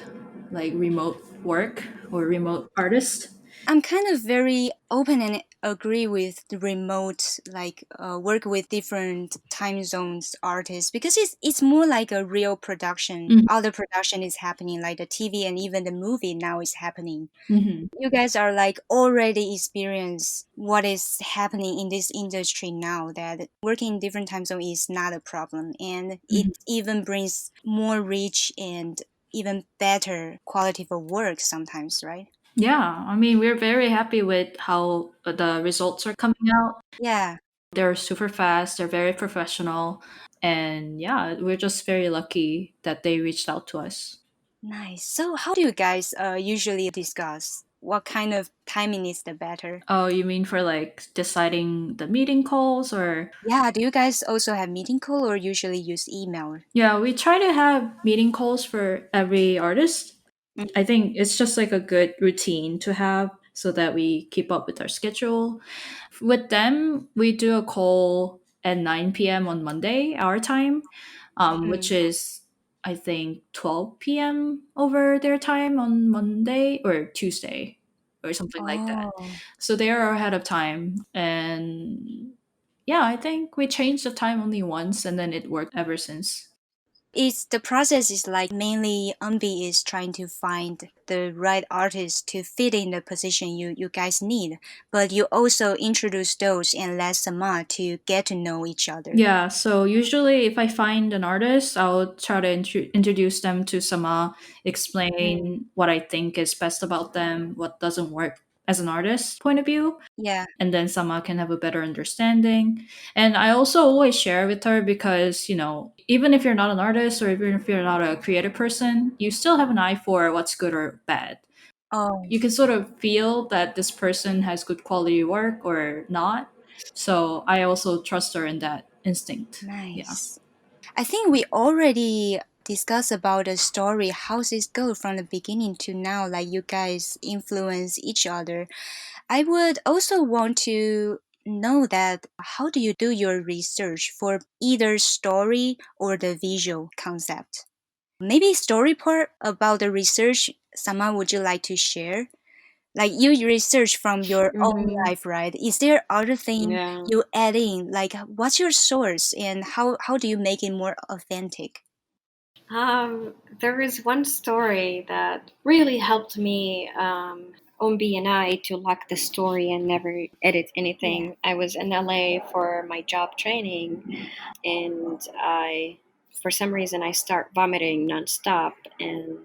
like remote work or remote artist. I'm kind of very open and agree with the remote, like work with different time zones artists because it's more like a real production. Mhm. All the production is happening, like the TV and even the movie now is happening. Mhm. You guys are like already experience what is happening in this industry now, that working in different time zone is not a problem, and it Mhm. even brings more rich and even better quality of work sometimes, right? Yeah, I mean, we're very happy with how the results are coming out. Yeah. They're super fast, they're very professional, and yeah, we're just very lucky that they reached out to us. Nice. So how do you guys usually discuss what kind of timing is the better? Oh, you mean for like deciding the meeting calls, or? Yeah, do you guys also have meeting call or usually use email? Yeah, we try to have meeting calls for every artist. I think it's just like a good routine to have so that we keep up with our schedule. With them, we do a call at 9 p.m. on Monday, our time, which Mm. is, I think, 12 p.m. over their time on Monday or Tuesday or something like that. Oh. So they are ahead of time. And yeah, I think we changed the time only once and then it worked ever since. It's the process is like mainly Umbi is trying to find the right artist to fit in the position you guys need, but you also introduce those and let Sama to get to know each other. Yeah, so usually if I find an artist, I'll try to introduce them to Sama, Mm. explain what I think is best about them, what doesn't work as an artist point of view, Yeah. and then Sama can have a better understanding. And I also always share with her because, even if you're not an artist or even if you're not a creative person, you still have an eye for what's good or bad. Oh, You can sort of feel that this person has good quality work or not. So I also trust her in that instinct. Yeah. nice. I think we already discussed about the story, how this go from the beginning to now, like you guys influence each other. I would also want to know that how do you do your research for either story or the visual concept? Maybe story part about the research, Sama, would you like to share? Like you research from your own Hmm. life, right? Is there other thing Yeah. you add in? Like what's your source and how do you make it more authentic? There is one story that really helped me, Ombi and I, to lock the story and never edit Yeah. anything. I was in LA for my job training, and for some reason, I start vomiting nonstop, and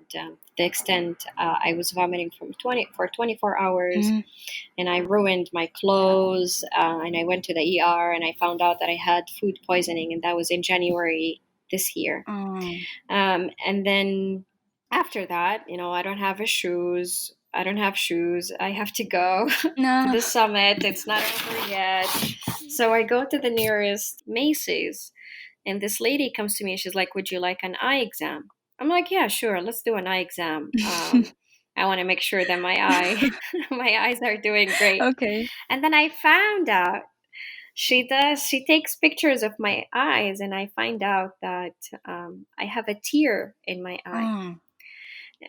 the extent I was vomiting for 24 hours, Mm. and I ruined my clothes, and I went to the ER, and I found out that I had food poisoning, and that was in January this year. Oh, And then after that, I don't have a shoes. I don't have shoes. I have to go to no. the summit. It's not over yet. So I go to the nearest Macy's, and this lady comes to me and she's like, "Would you like an eye exam?" I'm like, "Yeah, sure. Let's do an eye exam. I want to make sure that my eyes are doing great." Okay. And then I found out she takes pictures of my eyes, and I find out that I have a tear in my eye. Oh,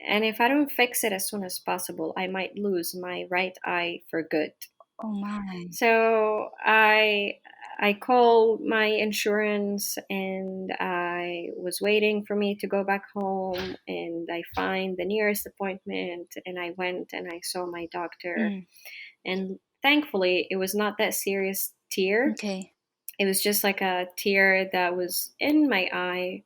And if I don't fix it as soon as possible, I might lose my right eye for good. oh my. So I called my insurance, and I was waiting for me to go back home, and I find the nearest appointment, and I went and I saw my doctor, Mm. and thankfully it was not that serious tear. Okay. It was just like a tear that was in my eye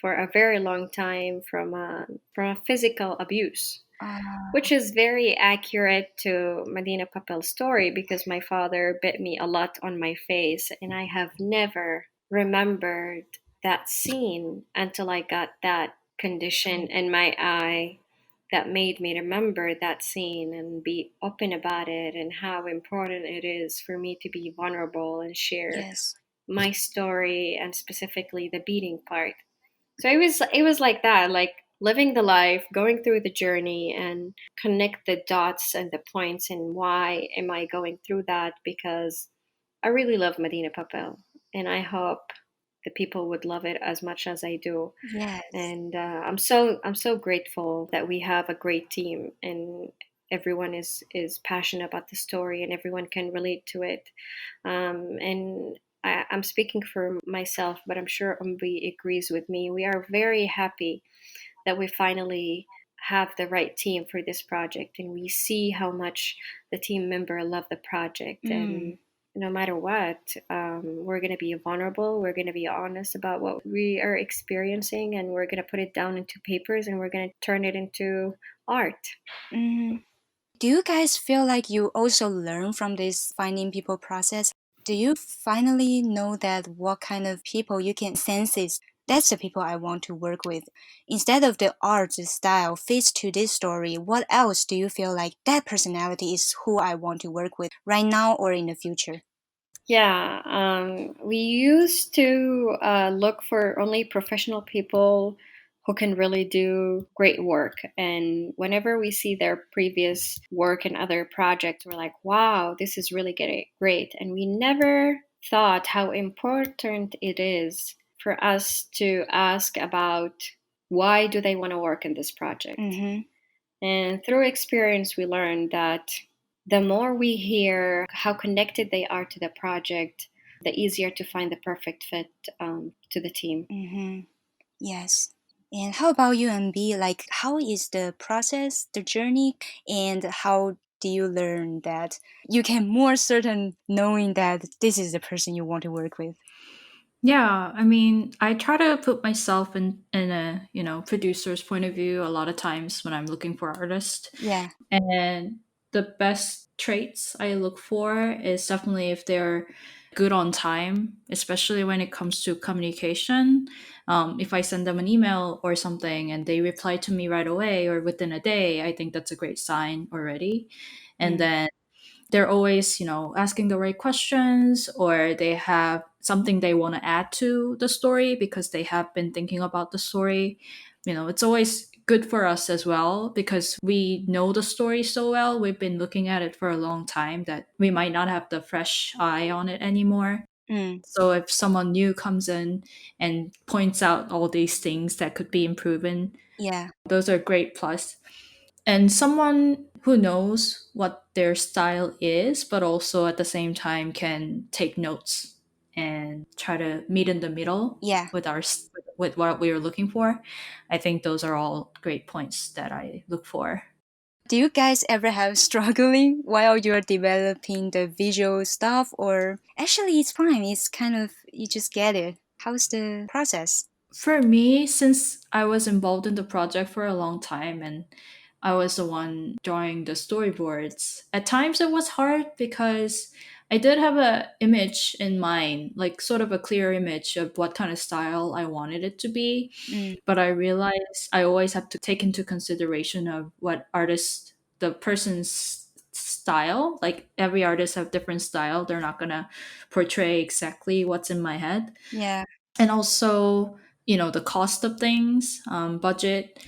for a very long time from a physical abuse, Uh, which is very accurate to Madina Papel's story because my father bit me a lot on my face, and I have never remembered that scene until I got that condition in my eye that made me remember that scene and be open about it and how important it is for me to be vulnerable and share yes. my story, and specifically the beating part. So it was like that, like living the life, going through the journey, and connect the dots and the points and why am I going through that, because I really love Medina Papel, and I hope the people would love it as much as I do. Yes. And I'm so grateful that we have a great team, and everyone is passionate about the story, and everyone can relate to it. And I'm speaking for myself, but I'm sure Umbi agrees with me. We are very happy that we finally have the right team for this project, and we see how much the team member love the project. Mm. And no matter what, we're going to be vulnerable. We're going to be honest about what we are experiencing, and we're going to put it down into papers, and we're going to turn it into art. Mm. Do you guys feel like you also learn from this finding people process? Do you finally know that what kind of people you can sense is that's the people I want to work with? Instead of the art style fits to this story, what else do you feel like that personality is who I want to work with right now or in the future? Yeah, we used to look for only professional people who can really do great work. And whenever we see their previous work and other projects, we're like, wow, this is really great. And we never thought how important it is for us to ask about why do they want to work in this project. Mm-hmm. And through experience, we learned that the more we hear how connected they are to the project, the easier to find the perfect fit to the team. Mm-hmm. Yes. And how about you and B? Like, how is the process, the journey, and how do you learn that you can more certain knowing that this is the person you want to work with? Yeah, I mean, I try to put myself in a, producer's point of view a lot of times when I'm looking for artists. Yeah. And the best traits I look for is definitely if they're good on time, especially when it comes to communication. If I send them an email or something and they reply to me right away or within a day, I think that's a great sign already. And Mm. then they're always, asking the right questions, or they have something they want to add to the story because they have been thinking about the story. It's always good for us as well because we know the story so well. We've been looking at it for a long time that we might not have the fresh eye on it anymore. Mm. So if someone new comes in and points out all these things that could be improved, Yeah. those are great plus. And someone who knows what their style is, but also at the same time can take notes and try to meet in the middle Yeah. with with what we are looking for. I think those are all great points that I look for. Do you guys ever have struggling while you're developing the visual stuff, or actually it's fine, it's kind of you just get it? How's the process? For me, since I was involved in the project for a long time and I was the one drawing the storyboards, at times it was hard because I did have a image in mind, like sort of a clear image of what kind of style I wanted it to be. Mm. But I realized I always have to take into consideration of what artist, the person's style. Like every artist have different style. They're not gonna portray exactly what's in my head. Yeah. And also, the cost of things, budget,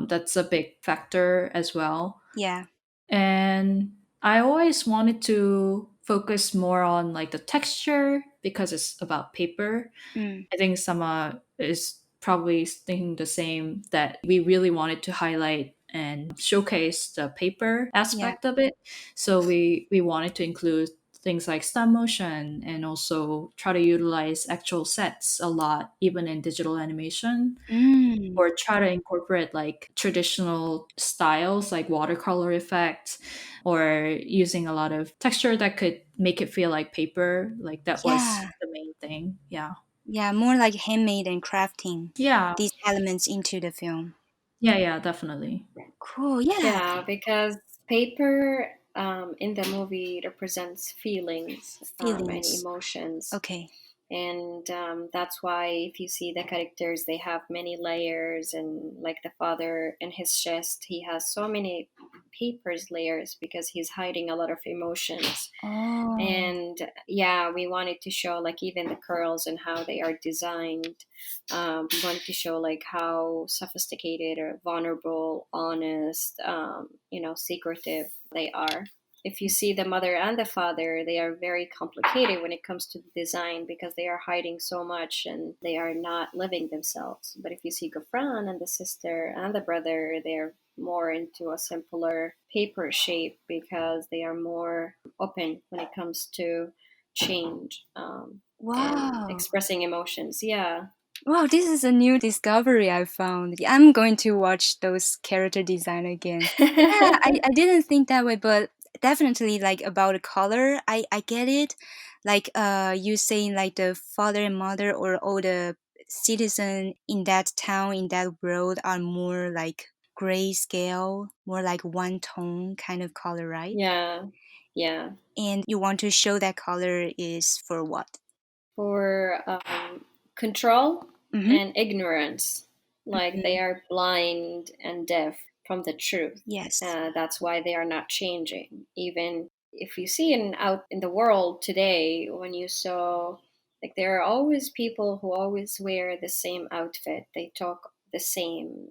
that's a big factor as well. Yeah. And I always wanted to focus more on like the texture because it's about paper. Mm. I think Sama is probably thinking the same, that we really wanted to highlight and showcase the paper Yeah. aspect of it. So we wanted to include things like stop motion and also try to utilize actual sets a lot, even in digital animation, Mm. or try to incorporate like traditional styles like watercolor effects, or using a lot of texture that could make it feel like paper. Like that was Yeah. the main thing. Yeah. Yeah, more like handmade and crafting Yeah. these elements into the film. Yeah, yeah, definitely. Cool. Yeah. Yeah, because paper in the movie represents feelings and Feelings. emotions. Okay. And that's why if you see the characters, they have many layers, and like the father in his chest, he has so many papers layers because he's hiding a lot of emotions. Oh. And yeah, we wanted to show like even the curls and how they are designed. We wanted to show like how sophisticated or vulnerable, honest, secretive they are. If you see the mother and the father, they are very complicated when it comes to the design because they are hiding so much and they are not living themselves. But if you see Gofran and the sister and the brother, they're more into a simpler paper shape because they are more open when it comes to change and Wow. expressing emotions. Yeah. Wow, this is a new discovery I found. I'm going to watch those character design again. Yeah, I didn't think that way, but definitely like about the color, I get it. Like you saying like the father and mother or all the citizen in that town, in that world are more like grayscale, more like one tone kind of color, right? Yeah. Yeah. And you want to show that color is for what? For control Mm-hmm. and ignorance. Like Mm-hmm. they are blind and deaf from the truth. Yes. That's why they are not changing. Even if you see out in the world today, when you saw, like, there are always people who always wear the same outfit. They talk the same.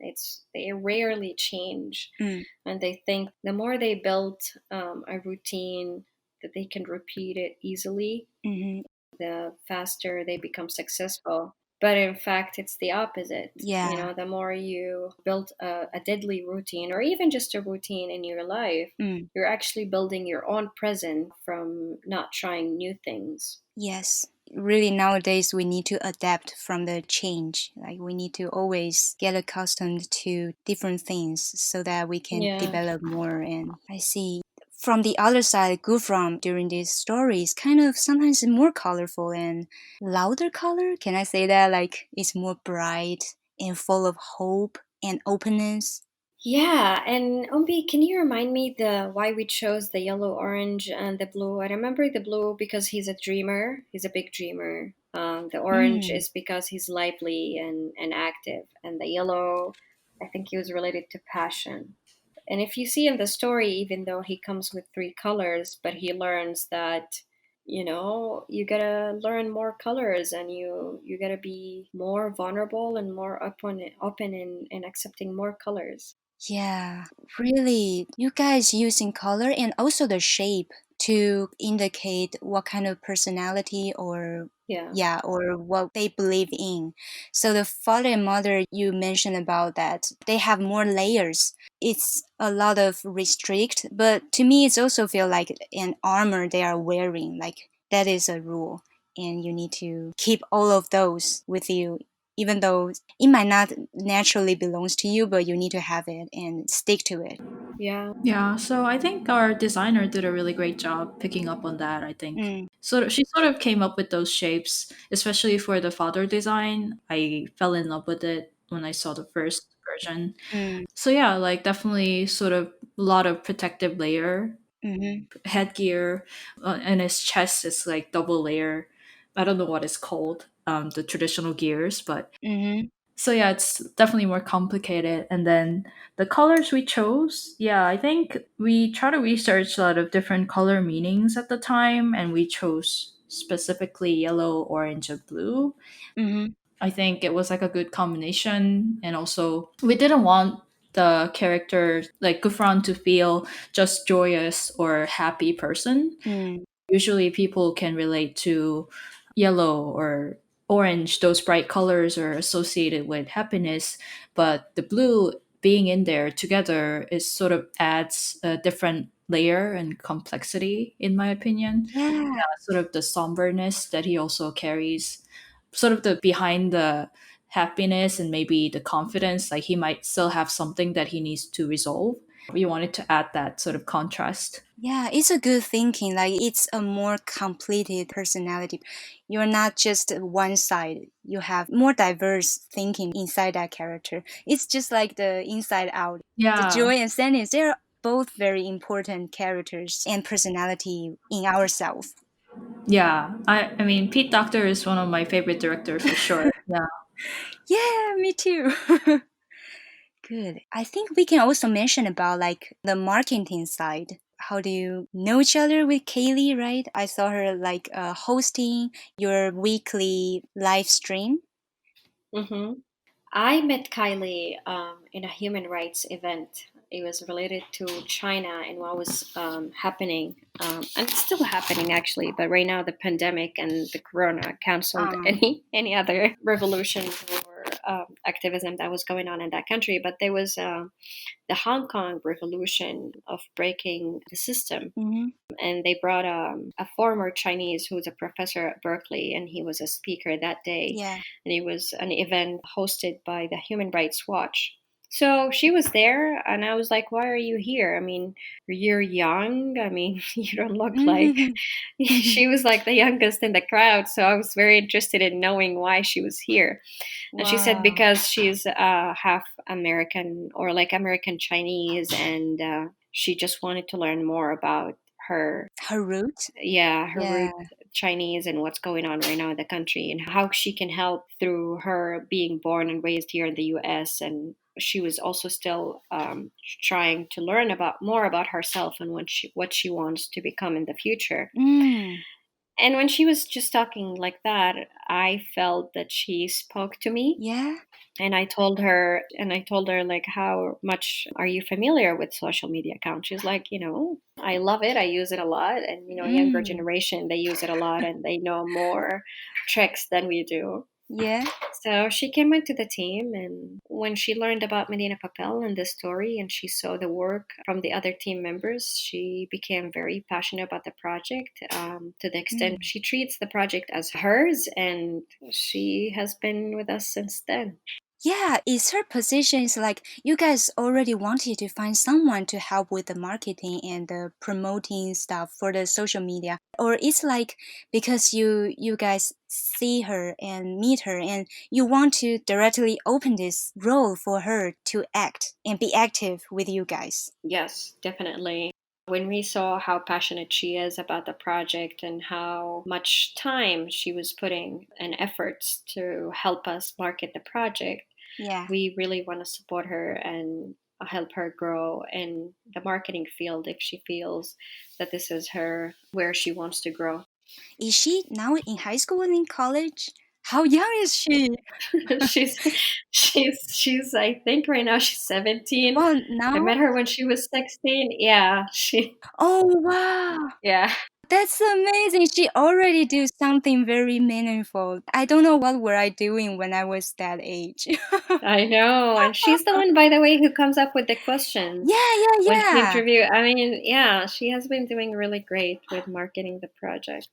They rarely change, Mm. and they think the more they build a routine that they can repeat it easily, Mm-hmm. the faster they become successful. But in fact, it's the opposite. Yeah. The more you build a deadly routine or even just a routine in your life, Mm. you're actually building your own present from not trying new things. Yes. Really, nowadays we need to adapt from the change. Like we need to always get accustomed to different things so that we can Yeah. develop more. And I see from the other side, Gufram during these stories kind of sometimes more colorful and louder color. Can I say that? Like it's more bright and full of hope and openness. Yeah, and Ombi, can you remind me the why we chose the yellow, orange, and the blue? I remember the blue because he's a dreamer. He's a big dreamer. The orange Mm, is because he's lively and active, and the yellow, I think he was related to passion. And if you see in the story, even though he comes with three colors, but he learns that you gotta learn more colors, and you gotta be more vulnerable and more open and accepting more colors. yeah, really. You guys using color and also the shape to indicate what kind of personality or Yeah. yeah, or what they believe in. So the father and mother you mentioned about that, they have more layers. It's a lot of restrict, but to me it's also feel like an armor they are wearing. Like that is a rule and you need to keep all of those with you even though it might not naturally belongs to you, but you need to have it and stick to it. Yeah. Yeah, so I think our designer did a really great job picking up on that, I think. Mm, So she sort of came up with those shapes, especially for the father design. I fell in love with it when I saw the first version. mm, So yeah, like definitely sort of a lot of protective layer, mm-hmm, headgear, and his chest is like double layer. I don't know what it's called, the traditional gears, but mm-hmm, so yeah, it's definitely more complicated. And then the colors we chose, yeah, I think we try to research a lot of different color meanings at the time, and we chose specifically yellow, orange, and blue. mm-hmm, I think it was like a good combination, and also we didn't want the character like Gufran to feel just joyous or happy person. mm, Usually people can relate to yellow or orange. Those bright colors are associated with happiness, but the blue being in there together is sort of adds a different layer and complexity, in my opinion. yeah, Sort of the somberness that he also carries, sort of the behind the happiness and maybe the confidence, like he might still have something that he needs to resolve. We wanted to add that sort of contrast. yeah. It's a good thinking. Like it's a more completed personality. You're not just one side. You have more diverse thinking inside that character. It's just like the inside out. The Yeah. joy and sadness. They're both very important characters and personality in ourselves. Yeah, I mean Pete Docter is one of my favorite director for sure. Yeah. Yeah, me too. Good. I think we can also mention about like the marketing side. How do you know each other with Kaylee, right? I saw her like hosting your weekly live stream. Hmm. I met Kylie in a human rights event. It was related to China and what was happening, and it's still happening actually. But right now, the pandemic and the corona canceled Um, any other revolution or activism that was going on in that country. But there was the Hong Kong revolution of breaking the system, mhm. and they brought a former Chinese who was a professor at Berkeley, and he was a speaker that day. Yeah. And it was an event hosted by the Human Rights Watch. So she was there, and I was like, "Why are you here? I mean, you're young. I mean, you don't look like." Mhm. She was like the youngest in the crowd, so I was very interested in knowing why she was here. And she said Wow. because she's half American or like American Chinese, and she just wanted to learn more about her, Her root? yeah, her Yeah. root Chinese and what's going on right now in the country and how she can help through her being born and raised here in the U.S. And she was also still trying to learn about more about herself and what she wants to become in the future. Mm. And when she was just talking like that, I felt that she spoke to me. Yeah. And I told her like, how much are you familiar with social media accounts? She's like, I love it. I use it a lot. And younger Mm. generation, they use it a lot and they know more tricks than we do. Yeah. So she came into the team, and when she learned about Medina Papel and the story, and she saw the work from the other team members, she became very passionate about the project, to the extent Mm. she treats the project as hers, and she has been with us since then. Yeah, is her position is like you guys already wanted to find someone to help with the marketing and the promoting stuff for the social media, or it's like because you guys see her and meet her and you want to directly open this role for her to act and be active with you guys. Yes, definitely. When we saw how passionate she is about the project and how much time she was putting and efforts to help us market the project, Yeah. we really want to support her and help her grow in the marketing field if she feels that this is her where she wants to grow. Is she now in high school and in college? How young is she? she's she's I think right now she's 17. Well, I now? met her when she was 16. Yeah, she Oh, wow. yeah. That's amazing. She already do something very meaningful. I don't know what were I doing when I was that age. I know. And she's the one, by the way, who comes up with the questions Yeah, yeah, when she yeah. interview. I mean, yeah, she has been doing really great with marketing the project.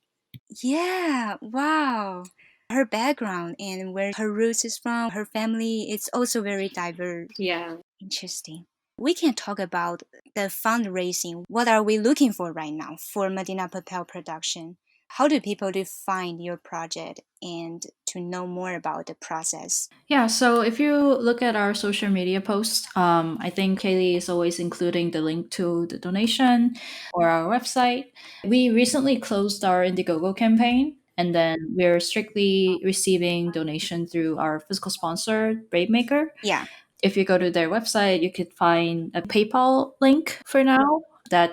Yeah, wow. Her background and where her roots is from, her family, it's also very diverse. Yeah. Interesting. We can talk about the fundraising. What are we looking for right now for Madina Papel production? How do people define your project and to know more about the process? Yeah, so if you look at our social media posts, I think Kaylee is always including the link to the donation or our website. We recently closed our Indiegogo campaign, and then we're strictly receiving donation through our physical sponsor, BraveMaker. Yeah, If you go to their website, you could find a PayPal link for now that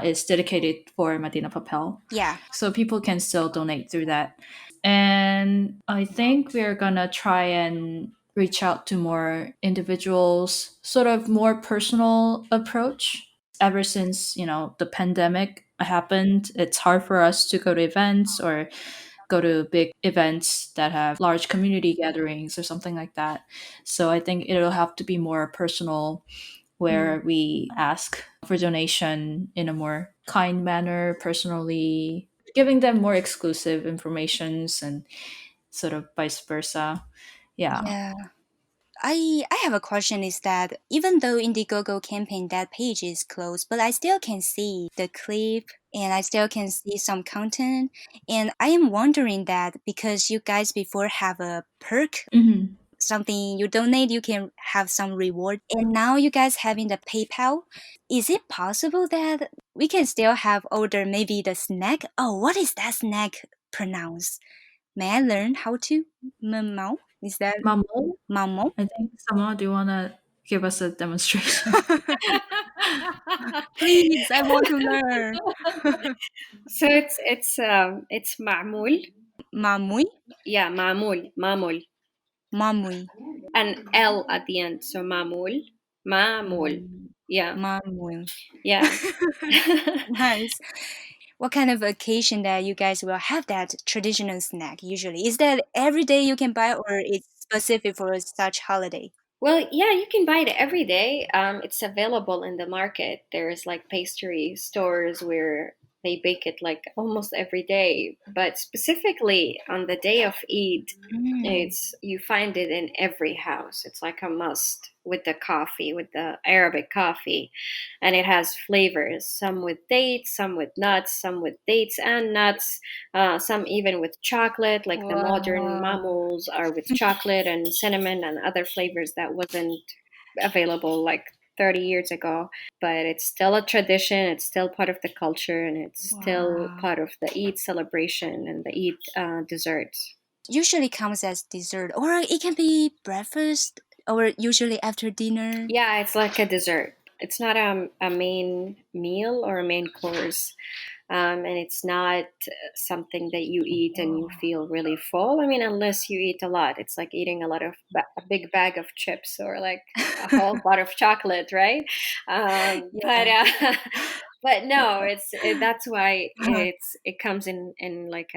is dedicated for Madina Papel. yeah, So people can still donate through that. And I think we're gonna try and reach out to more individuals, sort of more personal approach. Ever since, the pandemic happened, it's hard for us to go to events or go to big events that have large community gatherings or something like that. So I think it'll have to be more personal, where we ask for donation in a more kind manner, personally, giving them more exclusive informations and sort of vice versa. Yeah. yeah. I have a question is that even though Indiegogo campaign that page is closed, but I still can see the clip and I still can see some content. And I am wondering that because you guys before have a perk, Hmm. something you donate, you can have some reward. And now you guys having the PayPal. Is it possible that we can still have order maybe the snack? Oh, what is that snack pronounced? May I learn how to? Mamao? Is that Mamo, mamo? I think someone, do you want to give us a demonstration? Please, I want to learn. So it's معمول. Mamui? Yeah, معمول. Mamui. An L at the end. So معمول. Yeah. Mamui. Yeah. Nice. What kind of occasion that you guys will have that traditional snack usually? Is that every day you can buy or it's specific for such holiday? Well, yeah, you can buy it every day. It's available in the market. There's like pastry stores where they bake it like almost every day. But specifically on the day of Eid, Mm. it's you find it in every house. It's like a must with the coffee, with the Arabic coffee, and it has flavors. Some with dates, some with nuts, some with dates and nuts, some even with chocolate, like the modern Wow. mamuls are with chocolate and cinnamon and other flavors that wasn't available like 30 years ago. But it's still a tradition, it's still part of the culture, and it's still Wow. part of the Eid celebration and the Eid desserts. Usually comes as dessert or it can be breakfast or usually after dinner. Yeah, it's like a dessert. It's not a main meal or a main course. And it's not something that you eat and you feel really full. I mean, unless you eat a lot, it's like eating a lot of a big bag of chips or like a whole pot of chocolate, right? But Yeah. but no, that's why it comes in like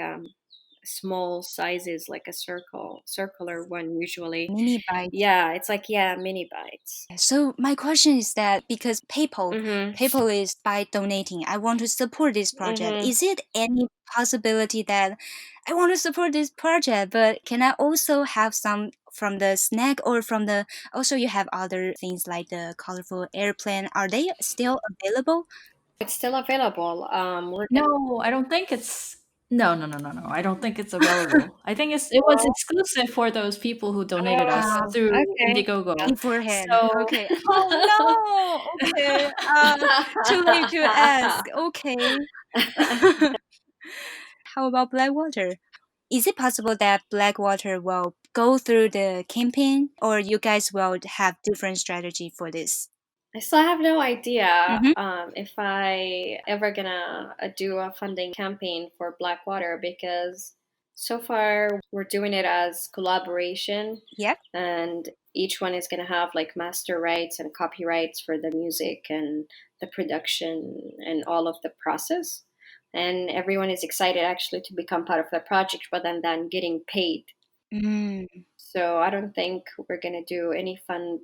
small sizes, like a circular one usually. Mini bites. Yeah, it's like yeah, mini bites. So my question is that because Mhm. PayPal is by donating, I want to support this project. Mhm. Is it any possibility that I want to support this project, but can I also have some from the snack or from the also you have other things like the colorful airplane. Are they still available? It's still available. We're gonna. No, I don't think it's no, no, no, no, no. I don't think it's available. I think it was Oh, exclusive for those people who donated us through okay. Indiegogo. Beforehand. So Okay. Oh no. Okay. Too late to ask. Okay. How about Blackwater? Is it possible that Blackwater will go through the campaign, or you guys will have different strategy for this? I still have no idea Mm-hmm. if I ever gonna do a funding campaign for Blackwater because so far we're doing it as collaboration, Yep. and each one is gonna have like master rights and copyrights for the music and the production and all of the process. And everyone is excited actually to become part of the project, but then getting paid. Mm, So I don't think we're going to do any fund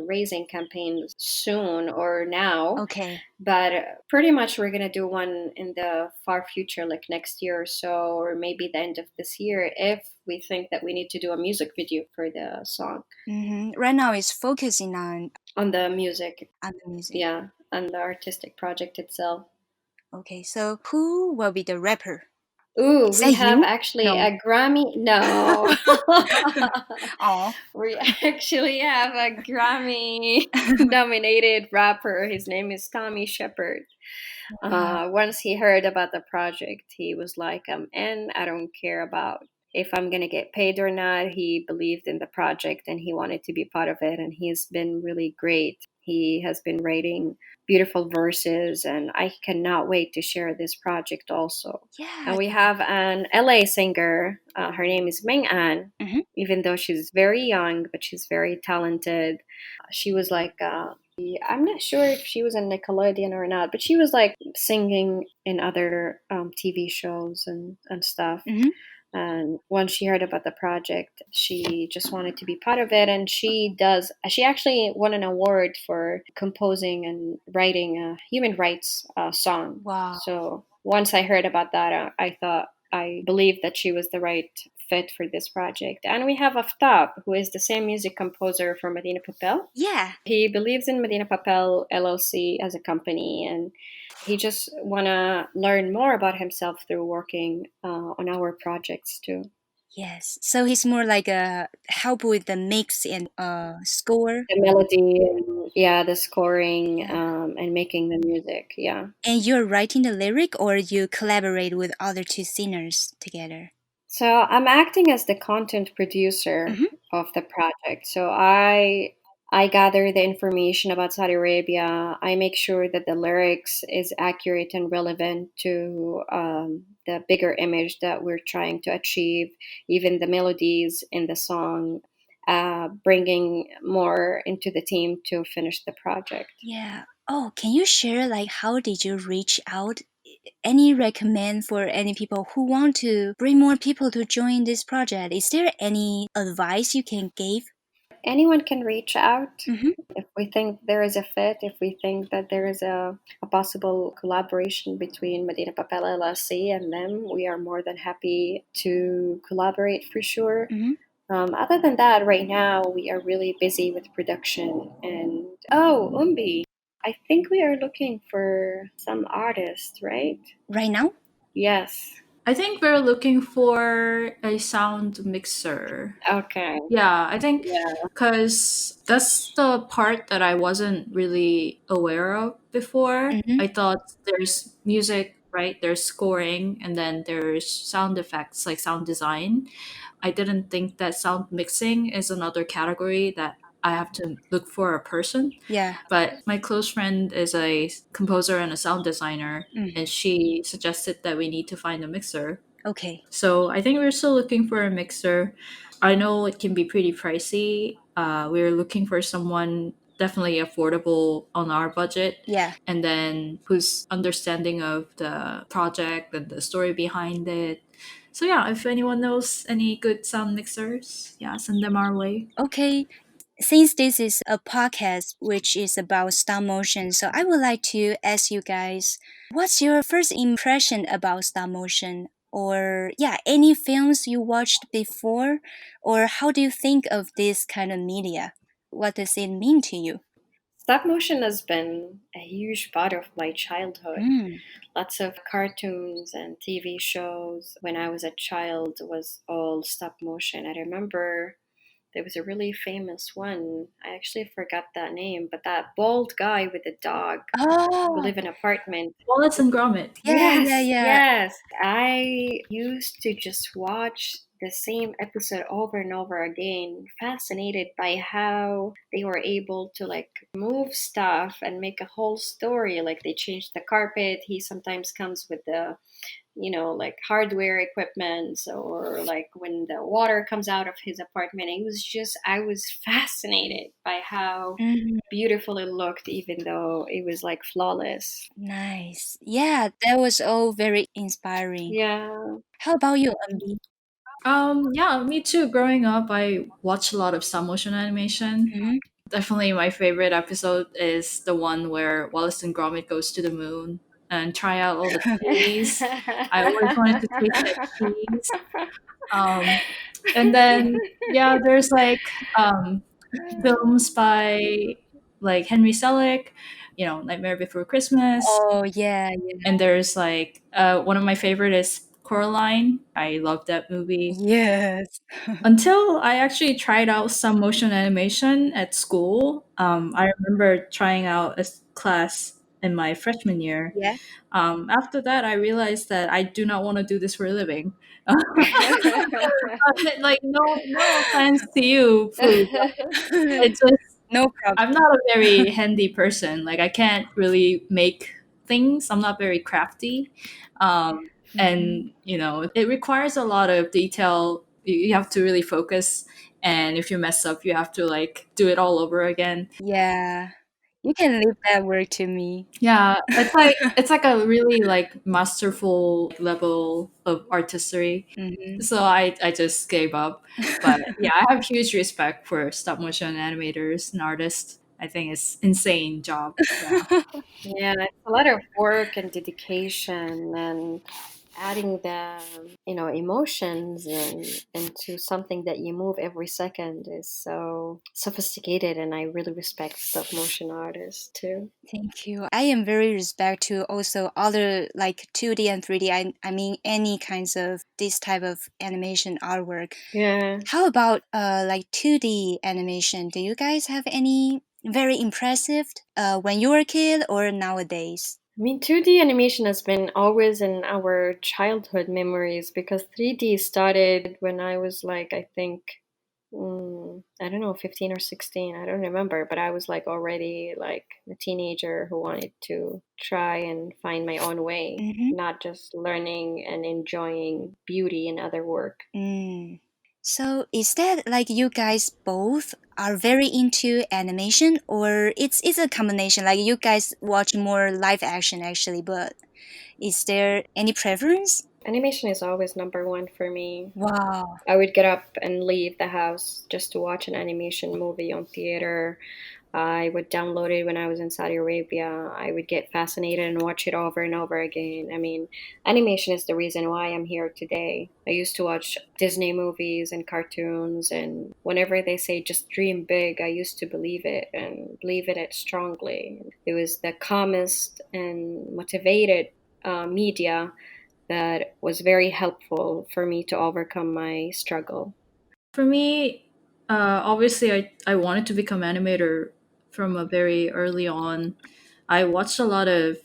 raising campaigns soon or now, okay. but pretty much we're going to do one in the far future, like next year or so, or maybe the end of this year, if we think that we need to do a music video for the song Right now it's focusing on the music, on the music. yeah, on the artistic project itself. Okay, so who will be the rapper? Ooh, Is we that have you? actually No. a Grammy. No. Oh. We actually have a Grammy nominated rapper. His name is Tommy Shepard. Wow. Once he heard about the project, he was like, and I don't care about if I'm going to get paid or not. He believed in the project and he wanted to be part of it. And he's been really great. He has been writing beautiful verses, and I cannot wait to share this project also. And Yeah. we have an LA singer. Her name is Ming An. Mhm. Even though she's very young, but she's very talented. She was like I'm not sure if she was a Nickelodeon or not, but she was like singing in other TV shows and stuff. Mhm. And once she heard about the project, she just wanted to be part of it. And she actually won an award for composing and writing a human rights song. Wow. So once I heard about that, I thought, I believed that she was the right fit for this project. And we have Aftab, who is the same music composer for Madina Papel. Yeah. He believes in Madina Papel LLC as a company, and he just want to learn more about himself through working on our projects too. Yes. So he's more like a help with the mix and score. The melody, and, yeah, the scoring, Yeah. and making the music. Yeah. And you're writing the lyric or you collaborate with other two singers together? So I'm acting as the content producer Mm-hmm. of the project. So I gather the information about Saudi Arabia. I make sure that the lyrics is accurate and relevant to the bigger image that we're trying to achieve. Even the melodies in the song, bringing more into the team to finish the project. Yeah. Oh, can you share like how did you reach out? Any recommend for any people who want to bring more people to join this project? Is there any advice you can give? Anyone can reach out Mm-hmm. if we think there is a fit, if we think that there is a possible collaboration between Medina Papel LLC and them, we are more than happy to collaborate for sure. Mm-hmm. Other than that, right now we are really busy with production. And oh, Umbi, I think we are looking for some artists, right? Right now? Yes. I think we're looking for a sound mixer. Okay. Yeah, I think Yeah. because that's the part that I wasn't really aware of before. Mm-hmm. I thought there's music, right? There's scoring, and then there's sound effects, like sound design. I didn't think that sound mixing is another category that I have to look for a person. Yeah. But my close friend is a composer and a sound designer, Mm. and she suggested that we need to find a mixer. Okay. So I think we're still looking for a mixer. I know it can be pretty pricey. We're looking for someone definitely affordable on our budget, Yeah. and then who's understanding of the project and the story behind it. So yeah, if anyone knows any good sound mixers, yeah, send them our way. Okay. Since this is a podcast which is about stop motion, so I would like to ask you guys, what's your first impression about stop motion? or yeah, any films you watched before, or how do you think of this kind of media? What does it mean to you? Stop motion has been a huge part of my childhood. Mm. Lots of cartoons and TV shows when I was a child was all stop motion. I remember there was a really famous one. I actually forgot that name, but that bald guy with the dog who Oh, live in an apartment. Wallace and Gromit. yeah, yeah, Yes, yeah. yes. I used to just watch the same episode over and over again, fascinated by how they were able to like move stuff and make a whole story. Like they changed the carpet. He sometimes comes with the, like hardware equipment, or like when the water comes out of his apartment. I was fascinated by how Mhm. beautiful it looked, even though it was like flawless. Nice. Yeah, that was all very inspiring. Yeah. How about you, Ambi? Yeah, me too. Growing up, I watched a lot of stop motion animation. Hmm. Definitely my favorite episode is the one where Wallace and Gromit goes to the moon and try out all the cheese. I always wanted to taste that cheese. Um, and then yeah, there's like films by like Henry Selick, Nightmare Before Christmas. Oh, yeah, yeah. And there's like one of my favorite is Coraline. I love that movie. Yes. Until I actually tried out some motion animation at school. I remember trying out a class in my freshman year. Yeah. After that, I realized that I do not want to do this for a living. Like no offense to you, Pooh, but it just No I'm problem. not a very handy person. Like I can't really make things. I'm not very crafty, Mhm. and it requires a lot of detail. You have to really focus, and if you mess up, you have to like do it all over again. Yeah. You can leave that work to me. Yeah, it's like a really like masterful level of artistry. Hmm. So I just gave up. But yeah, I have huge respect for stop motion animators and artists. I think it's insane job. Yeah. Yeah, it's a lot of work and dedication, and adding the emotions into something that you move every second is so sophisticated, and I really respect stop motion artists too. Thank you. I am very respect to also other like 2D and 3D. I mean any kinds of this type of animation artwork. Yeah. How about like 2D animation? Do you guys have any very impressive when you were a kid or nowadays? I mean, 2D animation has been always in our childhood memories, because 3D started when I was like, I think, I don't know, 15 or 16. I don't remember, but I was like already like a teenager who wanted to try and find my own way, Mm-hmm. not just learning and enjoying beauty in other work. Mm. So is that like you guys both are very into animation, or it's a combination? Like you guys watch more live action actually, but is there any preference? Animation is always number one for me. Wow. I would get up and leave the house just to watch an animation movie on theater. I would download it when I was in Saudi Arabia. I would get fascinated and watch it over and over again. I mean, animation is the reason why I'm here today. I used to watch Disney movies and cartoons, and whenever they say just dream big, I used to believe it, and believe it strongly. It was the calmest and motivated media that was very helpful for me to overcome my struggle. For me, obviously, I wanted to become animator from a very early on. I watched a lot of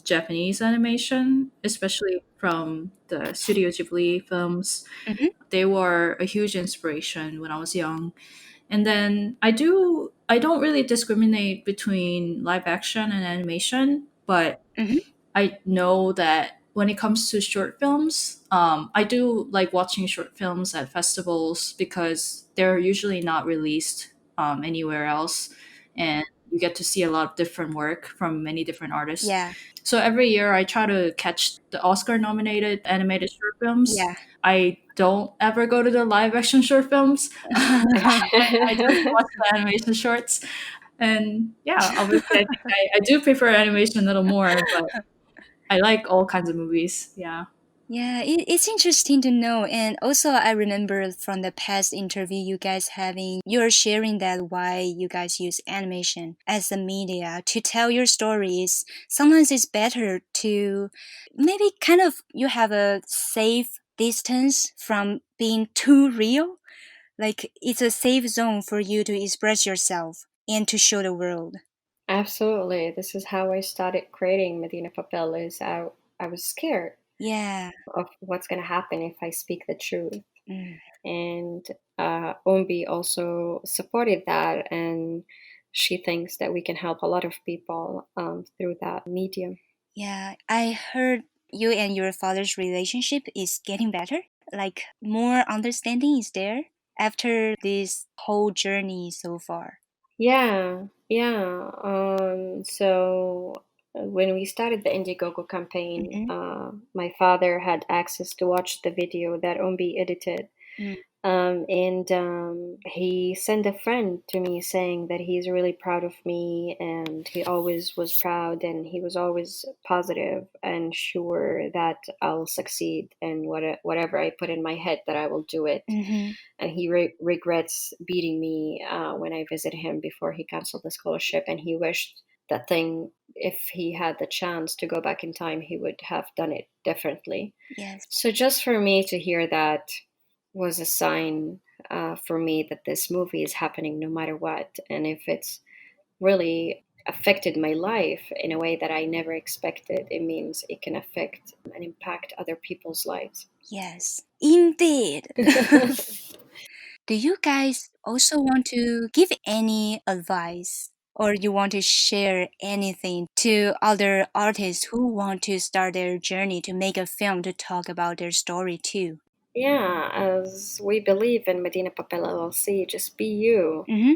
Japanese animation, especially from the Studio Ghibli films. Mm-hmm. They were a huge inspiration when I was young. And then I don't really discriminate between live action and animation, but Mm-hmm. I know that when it comes to short films, I do like watching short films at festivals because they're usually not released anywhere else, and you get to see a lot of different work from many different artists. Yeah. So every year I try to catch the Oscar-nominated animated short films. Yeah. I don't ever go to the live action short films. I just watch the animation shorts. And yeah, obviously, I think I do prefer animation a little more, but I like all kinds of movies. Yeah. Yeah, it's interesting to know. And also, I remember from the past interview you guys having, you're sharing that why you guys use animation as a media to tell your stories. Sometimes it's better to maybe kind of you have a safe distance from being too real. Like it's a safe zone for you to express yourself and to show the world. Absolutely. This is how I started creating Medina Papel is I was scared Yeah. of what's going to happen if I speak the truth. Mm. And Umbi also supported that, and she thinks that we can help a lot of people through that medium. Yeah, I heard you and your father's relationship is getting better. Like more understanding is there after this whole journey so far. Yeah, yeah. So when we started the Indiegogo campaign, Mm-hmm. my father had access to watch the video that Umbi edited. Mm, And he sent a friend to me saying that he's really proud of me, and he always was proud, and he was always positive and sure that I'll succeed, and whatever I put in my head that I will do it. mm-hmm. And he regrets beating me when I visit him before he canceled the scholarship, and he wished that thing, if he had the chance to go back in time, he would have done it differently. Yes, So just for me to hear that was a sign for me that this movie is happening no matter what. And if it's really affected my life in a way that I never expected, it means it can affect and impact other people's lives. yes, indeed. Do you guys also want to give any advice or you want to share anything to other artists who want to start their journey to make a film to talk about their story too? Yeah, as we believe in Medina Papel LLC, just be you. Mm-hmm.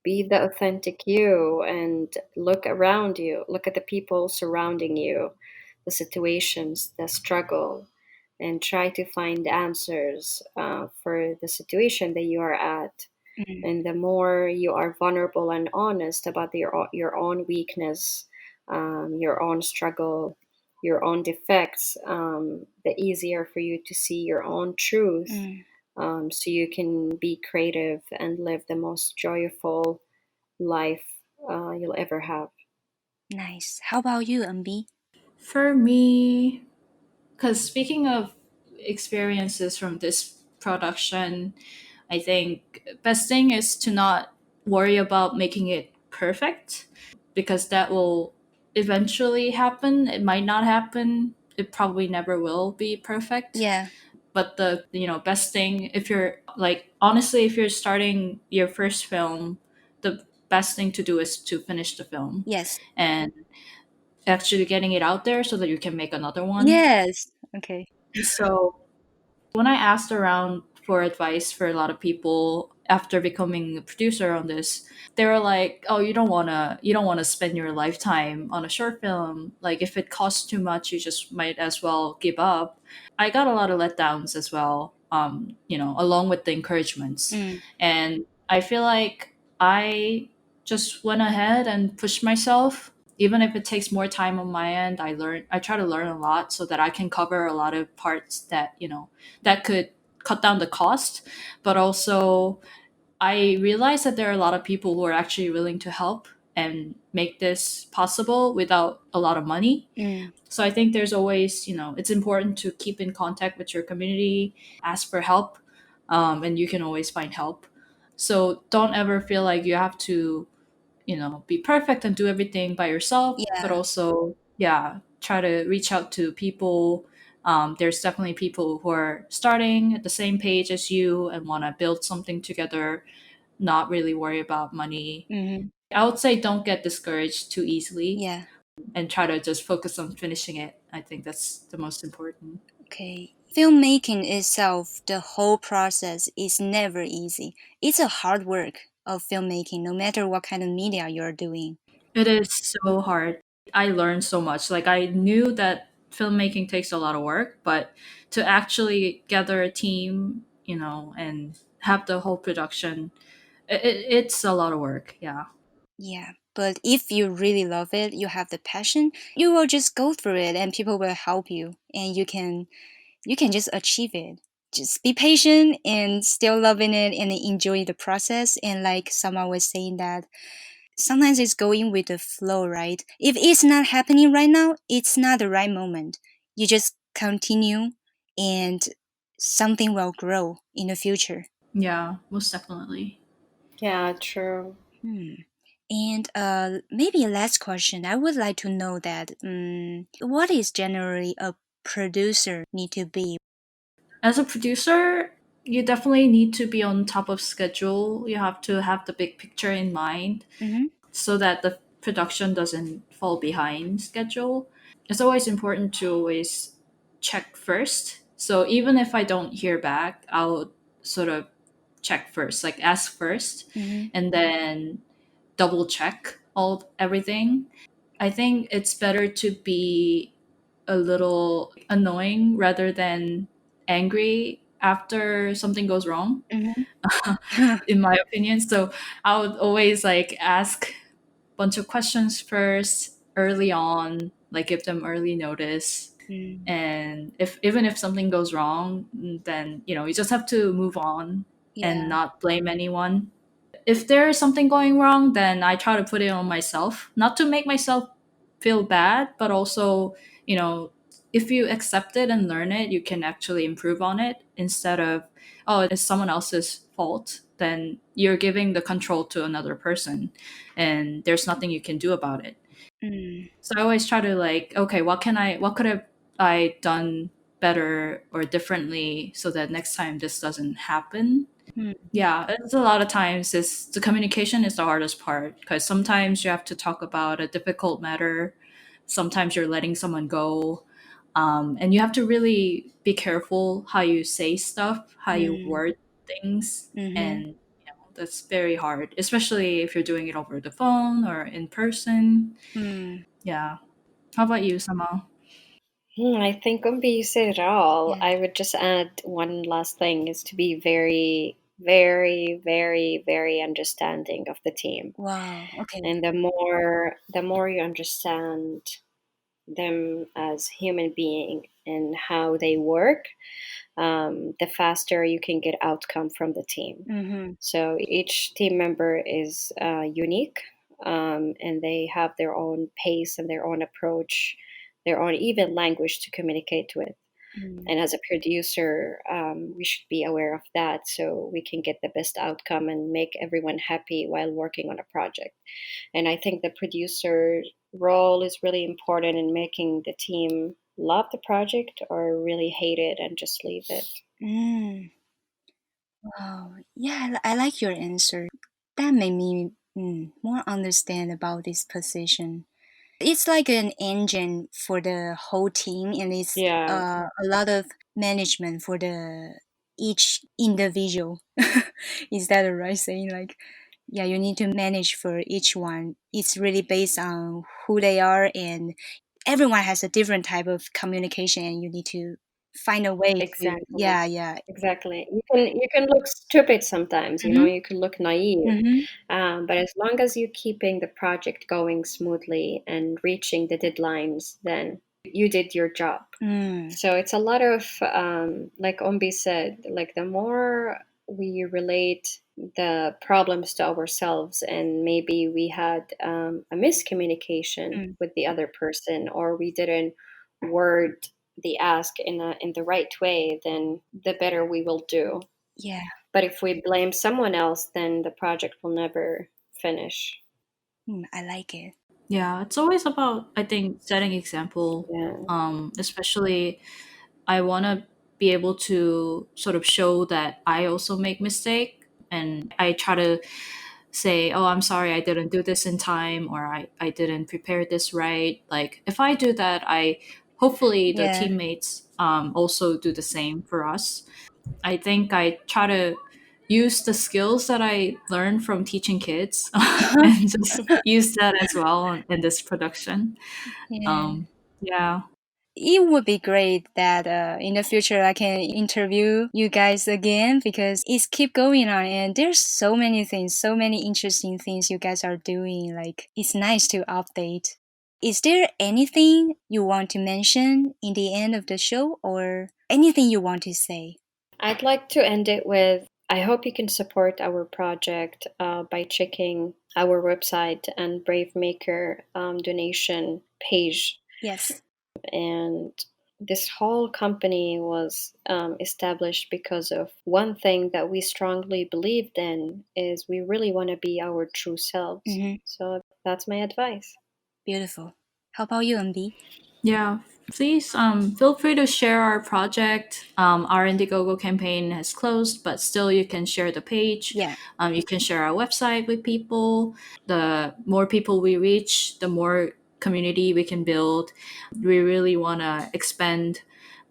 Be the authentic you and look around you. Look at the people surrounding you, the situations, the struggle, and try to find answers for the situation that you are at. Mm, And the more you are vulnerable and honest about your own weakness, your own struggle, your own defects, the easier for you to see your own truth, mm. so you can be creative and live the most joyful life you'll ever have. Nice. How about you, MB? For me, because speaking of experiences from this production, I think best thing is to not worry about making it perfect because that will eventually happen. It might not happen. It probably never will be perfect. Yeah. But the best thing, if you're like, honestly, if you're starting your first film, the best thing to do is to finish the film Yes. and actually getting it out there so that you can make another one. Yes. Okay. So when I asked around for advice for a lot of people after becoming a producer on this, they were like, "Oh, you don't want to spend your lifetime on a short film. Like if it costs too much, you just might as well give up." I got a lot of letdowns as well, along with the encouragements. Mm, And I feel like I just went ahead and pushed myself. Even if it takes more time on my end, I try to learn a lot so that I can cover a lot of parts that could cut down the cost. But also, I realize that there are a lot of people who are actually willing to help and make this possible without a lot of money. mm. So I think there's always, it's important to keep in contact with your community, ask for help, and you can always find help. So don't ever feel like you have to, be perfect and do everything by yourself, but Yeah. also, yeah, try to reach out to people. There's definitely people who are starting at the same page as you and want to build something together, not really worry about money. Mm-hmm. I would say don't get discouraged too easily Yeah. and try to just focus on finishing it. I think that's the most important. Okay. Filmmaking itself, the whole process is never easy. It's a hard work of filmmaking, no matter what kind of media you're doing. It is so hard. I learned so much. Like I knew that filmmaking takes a lot of work, but to actually gather a team, and have the whole production, it's a lot of work. Yeah. Yeah. But if you really love it, you have the passion, you will just go through it and people will help you and you can You can just achieve it. Just be patient and still loving it and enjoy the process. And like someone was saying that sometimes it's going with the flow, right? If it's not happening right now, it's not the right moment. You just continue and something will grow in the future. Yeah, most definitely. Yeah, true. Hmm. And maybe a last question. I would like to know that what is generally a producer need to be? As a producer, you definitely need to be on top of schedule. You have to have the big picture in mind Mm-hmm. so that the production doesn't fall behind schedule. It's always important to always check first. So even if I don't hear back, I'll sort of check first, like ask first, Mm-hmm. and then double check everything. I think it's better to be a little annoying rather than angry after something goes wrong, Mm-hmm. in my opinion. So I would always like ask bunch of questions first early on, like give them early notice. Mm, And if even if something goes wrong, then you just have to move on and yeah. not blame anyone. If there's something going wrong, then I try to put it on myself, not to make myself feel bad, but also, you know, if you accept it and learn it, you can actually improve on it instead of, oh, it's someone else's fault. Then you're giving the control to another person and there's nothing you can do about it. Mm, So I always try to like, okay, what could have I done better or differently so that next time this doesn't happen. mm, Yeah, it's a lot of times is the communication is the hardest part because sometimes you have to talk about a difficult matter. Sometimes you're letting someone go. And you have to really be careful how you say stuff, how you mm, word things. mm-hmm, And that's very hard, especially if you're doing it over the phone or in person. mm, Yeah. How about you, Sama? I think Umbi said it all. yeah. I would just add one last thing is to be very, very, very, very understanding of the team. Wow. Okay. And the more you understand them as human being and how they work, the faster you can get outcome from the team. Mm-hmm. So each team member is unique, and they have their own pace and their own approach, their own even language to communicate with. Mm, And as a producer, we should be aware of that so we can get the best outcome and make everyone happy while working on a project. And I think the producer role is really important in making the team love the project or really hate it and just leave it. mm. Wow. Yeah, I like your answer. That made me more understand about this position. It's like an engine for the whole team, and it's Yeah, a lot of management for the each individual. Is that a right saying? Like, yeah, you need to manage for each one. It's really based on who they are, and everyone has a different type of communication, and you need to find a way to, exactly. yeah, yeah. Exactly. You can look stupid sometimes, Mm-hmm. you can look naive. Mm-hmm. But as long as you're keeping the project going smoothly and reaching the deadlines, then you did your job. Mm, So it's a lot of, like Ombi said, like the more we relate the problems to ourselves, and maybe we had a miscommunication mm, with the other person, or we didn't word the ask in the right way, then the better we will do. yeah. But if we blame someone else, then the project will never finish. I like it. Yeah, it's always about, I think, setting example. Yeah, Especially I want to be able to sort of show that I also make mistake, and I try to say, oh, I'm sorry, I didn't do this in time, or I didn't prepare this right. Like if I do that, I hopefully the Yeah. teammates also do the same for us. I think I try to use the skills that I learned from teaching kids and just use that as well in this production. Yeah. Um, yeah. It would be great that in the future I can interview you guys again because it's keep going on and there's so many things, so many interesting things you guys are doing. Like it's nice to update. Is there anything you want to mention in the end of the show or anything you want to say? I'd like to end it with I hope you can support our project by checking our website and Brave Maker donation page. Yes. And this whole company was established because of one thing that we strongly believed in is we really want to be our true selves. So that's my advice. Beautiful. How about you, MB? Yeah, please feel free to share our project. Our Indiegogo campaign has closed, but still you can share the page. Yeah. You can share our website with people. The more people we reach, the more community we can build. We really want to expand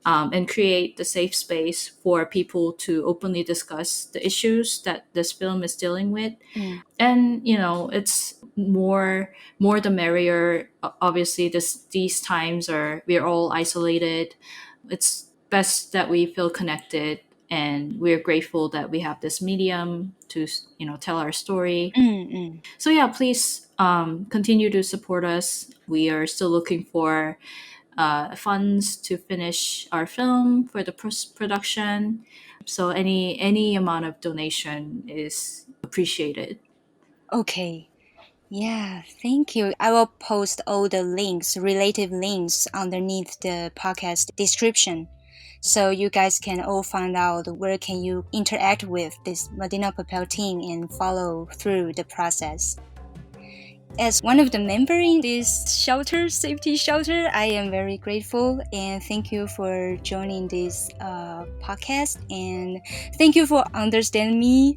and create the safe space for people to openly discuss the issues that this film is dealing with. And it's more the merrier. Obviously these times we're all isolated. It's best that we feel connected, and we're grateful that we have this medium to tell our story. So yeah, please continue to support us. We are still looking for funds to finish our film for the production. So any amount of donation is appreciated. Okay. Yeah, thank you. I will post all the links, related links underneath the podcast description. So you guys can all find out where can you interact with this Madina Papel team and follow through the process. As one of the member in this shelter, safety shelter, I am very grateful and thank you for joining this podcast, and thank you for understanding me.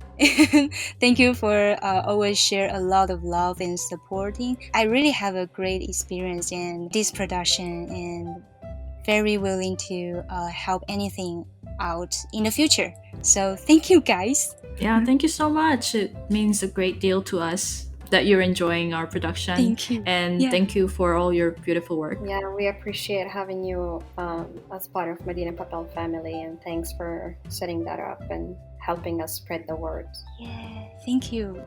Thank you for always share a lot of love and supporting. I really have a great experience in this production and very willing to help anything out in the future. So thank you guys. Yeah, thank you so much. It means a great deal to us that you're enjoying our production. Thank you. And Yeah. thank you for all your beautiful work. Yeah, we appreciate having you as part of Madina Papel family, and thanks for setting that up and helping us spread the word. Yeah, thank you.